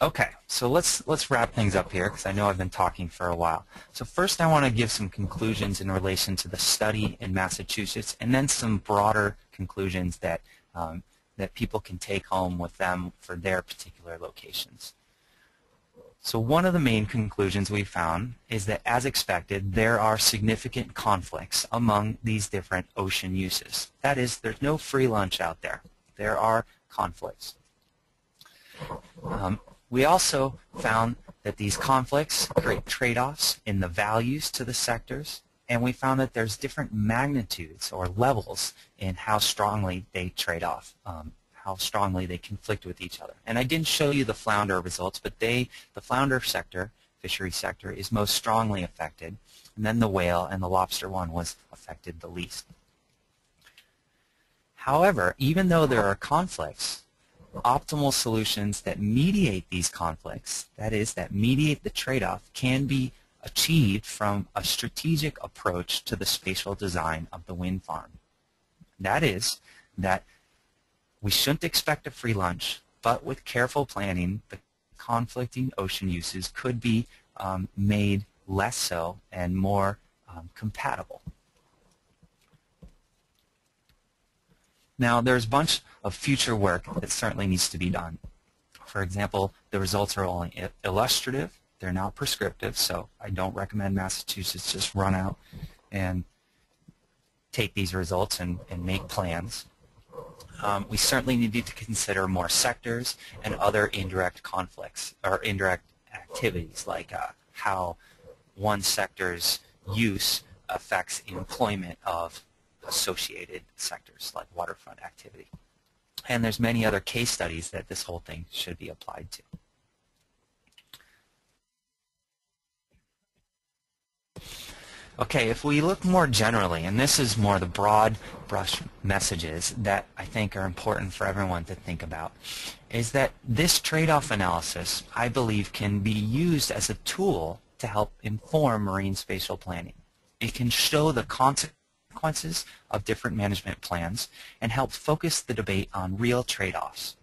Speaker 3: Okay, so let's wrap things up here, because I know I've been talking for a while. So first I want to give some conclusions in relation to the study in Massachusetts, and then some broader conclusions that people can take home with them for their particular locations. So one of the main conclusions we found is that, as expected, there are significant conflicts among these different ocean uses. That is, there's no free lunch out there. There are conflicts. We also found that these conflicts create trade-offs in the values to the sectors, and we found that there's different magnitudes or levels in how strongly they trade off, how strongly they conflict with each other. And I didn't show you the flounder results, but the flounder sector, fishery sector, is most strongly affected, and then the whale and the lobster one was affected the least. However, even though there are conflicts, optimal solutions that mediate these conflicts, that is, that mediate the trade-off, can be achieved from a strategic approach to the spatial design of the wind farm. That is, that we shouldn't expect a free lunch, but with careful planning, the conflicting ocean uses could be made less so and more compatible. Now, there's a bunch of future work that certainly needs to be done. For example, the results are only illustrative. They're not prescriptive, so I don't recommend Massachusetts just run out and take these results and make plans. We certainly need to consider more sectors and other indirect conflicts or indirect activities, like how one sector's use affects employment of associated sectors like waterfront activity. And there's many other case studies that this whole thing should be applied to. Okay, if we look more generally, and this is more the broad brush messages that I think are important for everyone to think about, is that this trade-off analysis, I believe, can be used as a tool to help inform marine spatial planning. It can show the consequences of different management plans and help focus the debate on real trade-offs.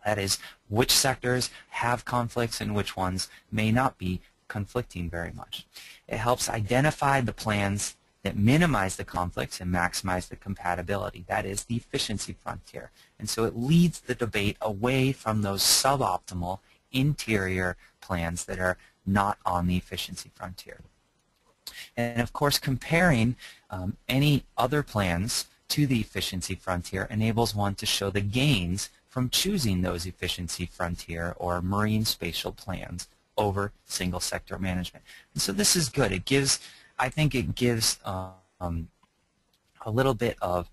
Speaker 3: That is, which sectors have conflicts and which ones may not be conflicting very much. It helps identify the plans that minimize the conflicts and maximize the compatibility. That is the efficiency frontier. And so it leads the debate away from those suboptimal interior plans that are not on the efficiency frontier. And of course, comparing any other plans to the efficiency frontier enables one to show the gains from choosing those efficiency frontier or marine spatial plans over single sector management. And so this is good. It gives, I think it gives a little bit of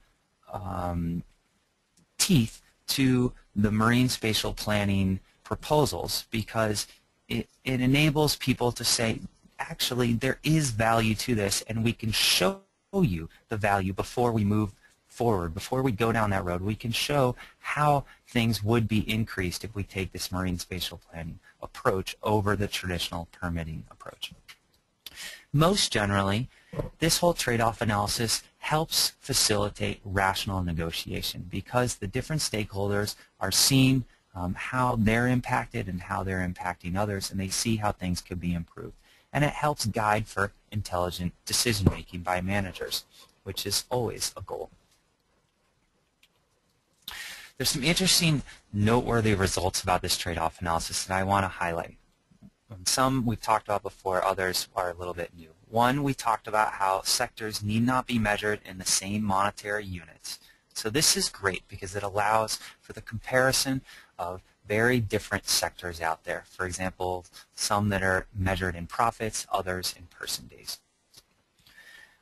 Speaker 3: teeth to the marine spatial planning proposals, because it enables people to say, actually, there is value to this, and we can show you the value before we move forward. Before we go down that road, we can show how things would be increased if we take this marine spatial planning approach over the traditional permitting approach. Most generally, this whole trade-off analysis helps facilitate rational negotiation, because the different stakeholders are seeing how they're impacted and how they're impacting others, and they see how things could be improved. And it helps guide for intelligent decision-making by managers, which is always a goal. There's some interesting, noteworthy results about this trade-off analysis that I want to highlight. Some we've talked about before, others are a little bit new. One, we talked about how sectors need not be measured in the same monetary units. So this is great because it allows for the comparison of very different sectors out there. For example, some that are measured in profits, others in person days.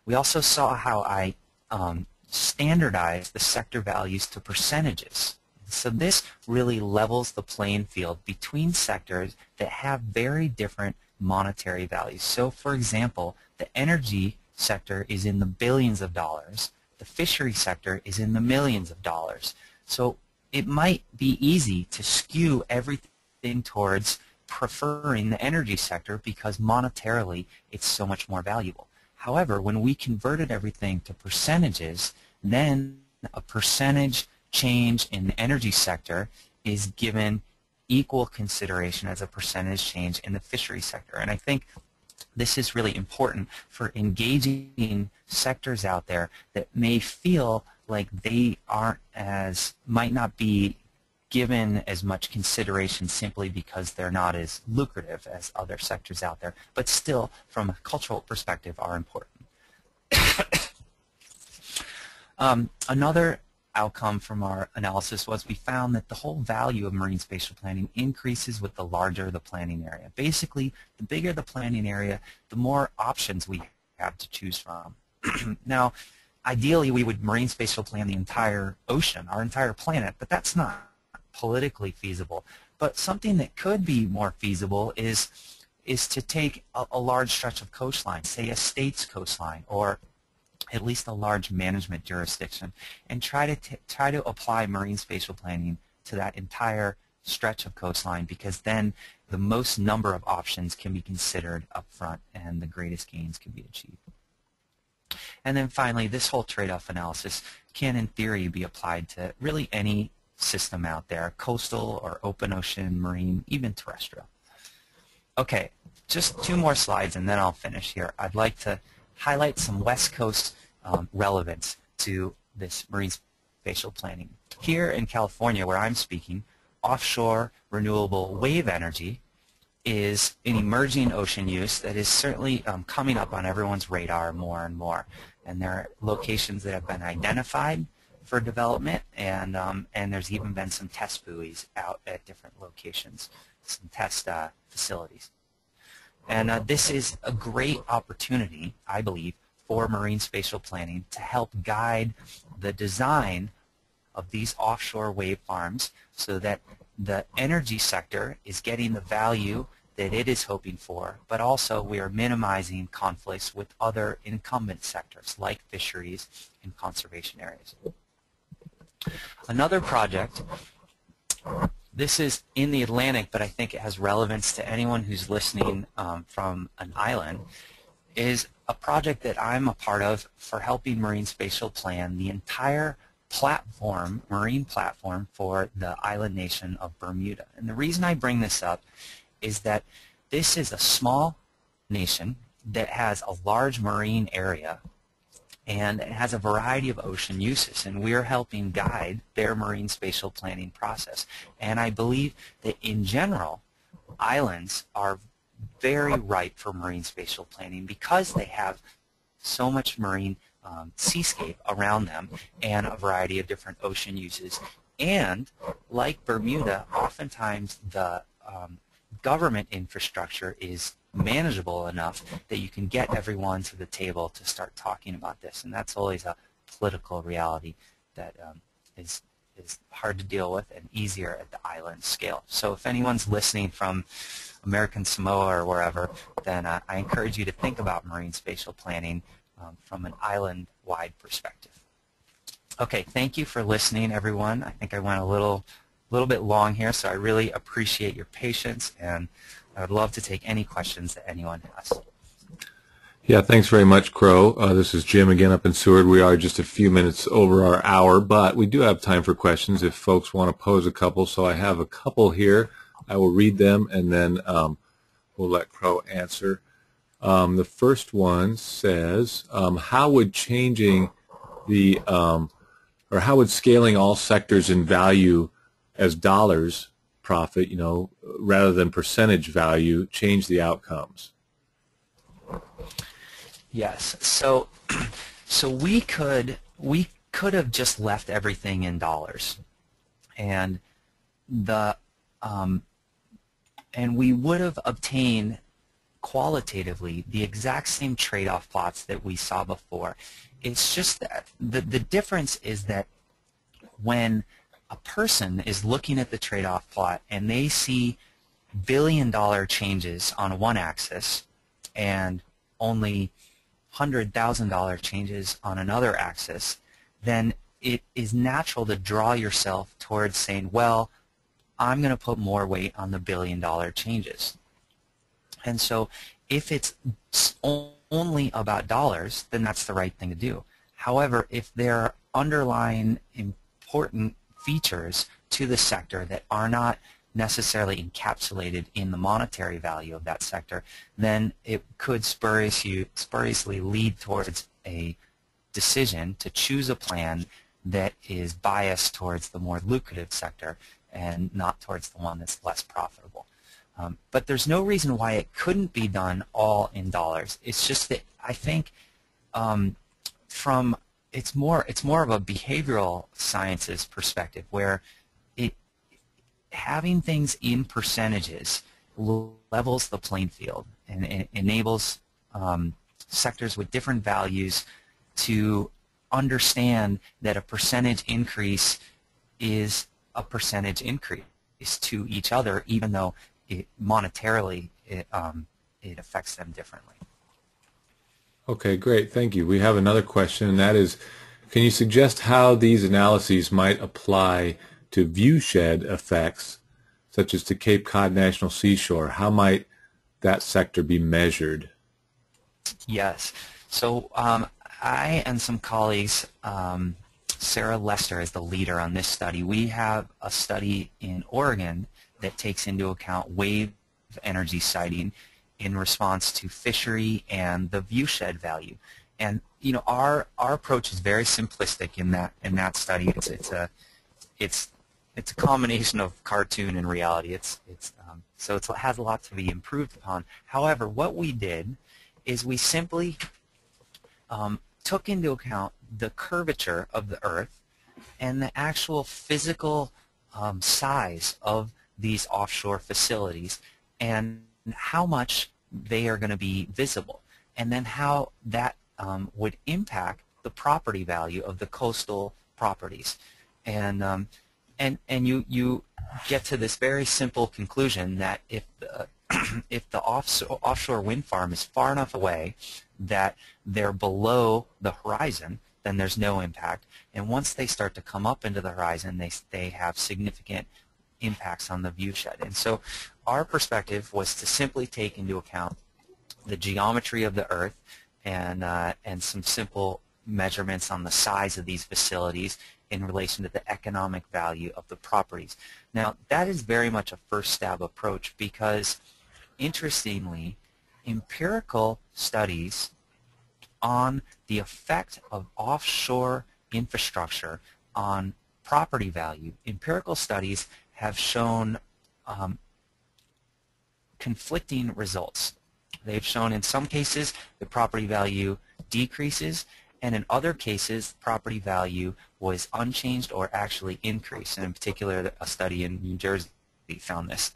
Speaker 3: We also saw how I standardize the sector values to percentages. So this really levels the playing field between sectors that have very different monetary values. So for example, the energy sector is in the billions of dollars. The fishery sector is in the millions of dollars. So it might be easy to skew everything towards preferring the energy sector because monetarily it's so much more valuable. However, when we converted everything to percentages, then a percentage change in the energy sector is given equal consideration as a percentage change in the fishery sector. And I think this is really important for engaging sectors out there that may feel like they aren't as, might not be given as much consideration simply because they're not as lucrative as other sectors out there, but still, from a cultural perspective, are important. Another outcome from our analysis was we found that the whole value of marine spatial planning increases with the larger the planning area. Basically, the bigger the planning area, the more options we have to choose from. Now, ideally, we would marine spatial plan the entire ocean, our entire planet, but that's not politically feasible. But something that could be more feasible is to take a large stretch of coastline, say a state's coastline, or at least a large management jurisdiction, and try to apply marine spatial planning to that entire stretch of coastline, because then the most number of options can be considered up front and the greatest gains can be achieved. And then finally, this whole trade-off analysis can in theory be applied to really any system out there, coastal or open ocean, marine, even terrestrial. Okay, just 2 more slides and then I'll finish here. I'd like to highlight some West Coast relevance to this marine spatial planning. Here in California, where I'm speaking, offshore renewable wave energy is an emerging ocean use that is certainly coming up on everyone's radar more and more. And there are locations that have been identified for development, and there's even been some test buoys out at different locations, some test facilities. And this is a great opportunity, I believe, for marine spatial planning to help guide the design of these offshore wave farms so that the energy sector is getting the value that it is hoping for, but also we are minimizing conflicts with other incumbent sectors like fisheries and conservation areas. Another project, this is in the Atlantic, but I think it has relevance to anyone who's listening from an island, is a project that I'm a part of for helping marine spatial plan the entire platform, marine platform for the island nation of Bermuda. And the reason I bring this up is that this is a small nation that has a large marine area and it has a variety of ocean uses, and we're helping guide their marine spatial planning process. And I believe that in general, islands are very ripe for marine spatial planning because they have so much marine seascape around them and a variety of different ocean uses. And like Bermuda, oftentimes the government infrastructure is manageable enough that you can get everyone to the table to start talking about this. And that's always a political reality that is hard to deal with and easier at the island scale. So if anyone's listening from American Samoa or wherever, then I encourage you to think about marine spatial planning from an island-wide perspective. Okay, thank you for listening, everyone. I think I went a little bit long here, so I really appreciate your patience, and I would love to take any questions that anyone has.
Speaker 1: Yeah, thanks very much, Crow. This is Jim again up in Seward. We are just a few minutes over our hour, but we do have time for questions if folks want to pose a couple. So I have a couple here. I will read them, and then we'll let Crow answer. The first one says, how would changing the, or how would scaling all sectors in value as dollars profit, rather than percentage value, change the outcomes?
Speaker 3: Yes. So we could have just left everything in dollars, and and we would have obtained qualitatively the exact same trade-off plots that we saw before. It's just that the difference is that when a person is looking at the trade-off plot and they see billion-dollar changes on one axis and only $100,000 changes on another axis, then it is natural to draw yourself towards saying, well, I'm going to put more weight on the billion-dollar changes. And so if it's only about dollars, then that's the right thing to do. However, if there are underlying important features to the sector that are not necessarily encapsulated in the monetary value of that sector, then it could spuriously lead towards a decision to choose a plan that is biased towards the more lucrative sector. and not towards the one that's less profitable. But there's no reason why it couldn't be done all in dollars. It's just that I think it's more of a behavioral sciences perspective, where having things in percentages levels the playing field and enables sectors with different values to understand that a percentage increase is a percentage increase to each other, even though monetarily it affects them differently.
Speaker 1: Okay, great. Thank you. We have another question, and that is, can you suggest how these analyses might apply to viewshed effects, such as to Cape Cod National Seashore? How might that sector be measured?
Speaker 3: Yes. So I and some colleagues, Sarah Lester is the leader on this study. We have a study in Oregon that takes into account wave energy sighting in response to fishery and the viewshed value. And our approach is very simplistic in that study. It's a combination of cartoon and reality. So it has a lot to be improved upon. However, what we did is we simply took into account the curvature of the Earth and the actual physical size of these offshore facilities and how much they are going to be visible, and then how that would impact the property value of the coastal properties. And you get to this very simple conclusion that if the offshore wind farm is far enough away that they're below the horizon, then there's no impact. And once they start to come up into the horizon, they have significant impacts on the viewshed. And so our perspective was to simply take into account the geometry of the Earth and some simple measurements on the size of these facilities in relation to the economic value of the properties. Now, that is very much a first stab approach because, interestingly, empirical studies on the effect of offshore infrastructure on property value, empirical studies have shown conflicting results. They've shown in some cases the property value decreases, and in other cases property value was unchanged or actually increased. And in particular, a study in New Jersey found this.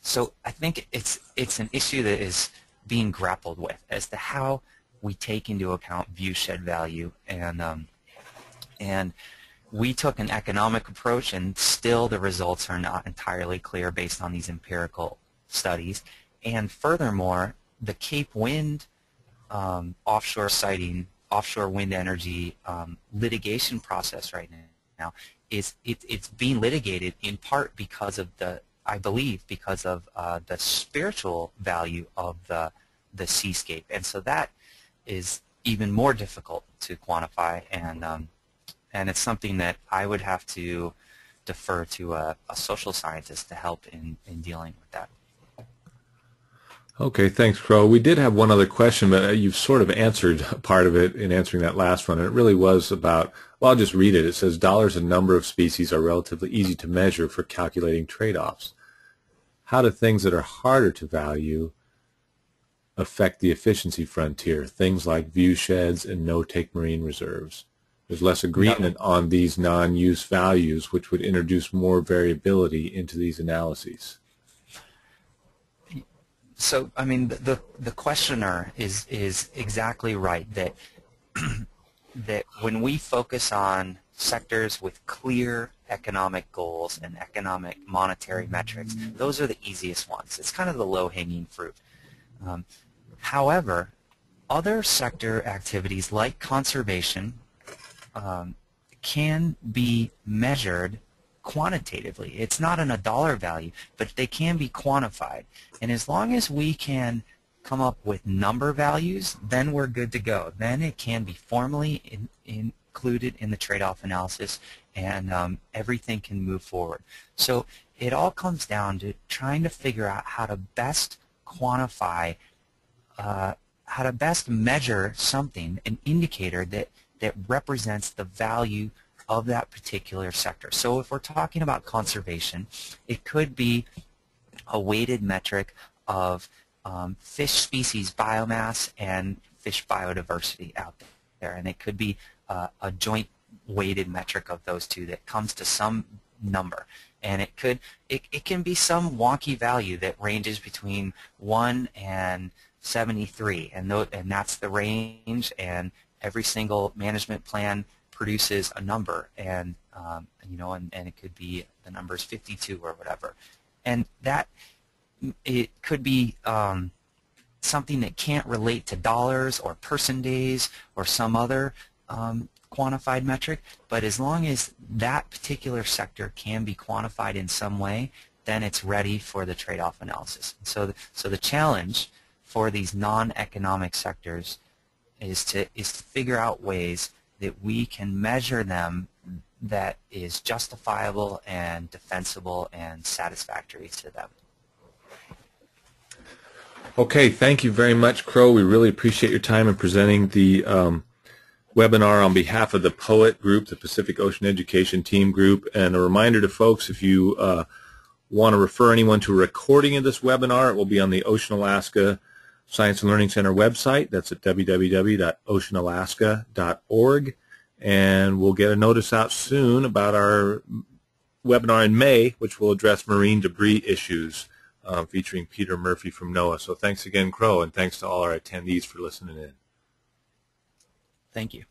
Speaker 3: So I think it's an issue that is being grappled with as to how we take into account viewshed value, and we took an economic approach, and still the results are not entirely clear based on these empirical studies. And furthermore, the Cape Wind offshore siting, offshore wind energy litigation process right now it's being litigated in part because of I believe because of the spiritual value of the seascape, and so that is even more difficult to quantify, and it's something that I would have to defer to a social scientist to help in dealing with that.
Speaker 1: Okay, thanks, Crow. We did have one other question, but you've sort of answered part of it in answering that last one. And it really was about, well, I'll just read it. It says, dollars and number of species are relatively easy to measure for calculating trade-offs. How do things that are harder to value affect the efficiency frontier, things like viewsheds and no-take marine reserves? There's less agreement on these non-use values, which would introduce more variability into these analyses.
Speaker 3: So, I mean, the questioner is exactly right that that when we focus on sectors with clear economic goals and economic monetary metrics, those are the easiest ones. It's kind of the low-hanging fruit. However, other sector activities like conservation can be measured quantitatively. It's not in a dollar value, but they can be quantified. And as long as we can come up with number values, then we're good to go. Then it can be formally included in the trade-off analysis, and everything can move forward. So it all comes down to trying to figure out how to best quantify, how to best measure something, an indicator that represents the value of that particular sector. So if we're talking about conservation, it could be a weighted metric of fish species biomass and fish biodiversity out there, and it could be a joint weighted metric of those two that comes to some number, and it can be some wonky value that ranges between 1 and 73, and that's the range, and every single management plan produces a number, and and it could be the number is 52 or whatever, and that it could be something that can't relate to dollars or person days or some other quantified metric, but as long as that particular sector can be quantified in some way, then it's ready for the trade-off analysis. So the challenge for these non-economic sectors is to figure out ways that we can measure them that is justifiable and defensible and satisfactory to them.
Speaker 1: Okay, thank you very much, Crow. We really appreciate your time in presenting the webinar on behalf of the POET group, the Pacific Ocean Education Team group. And a reminder to folks, if you want to refer anyone to a recording of this webinar, it will be on the Ocean Alaska Science and Learning Center website. That's at www.oceanalaska.org. And we'll get a notice out soon about our webinar in May, which will address marine debris issues, featuring Peter Murphy from NOAA. So thanks again, Crow, and thanks to all our attendees for listening in.
Speaker 3: Thank you.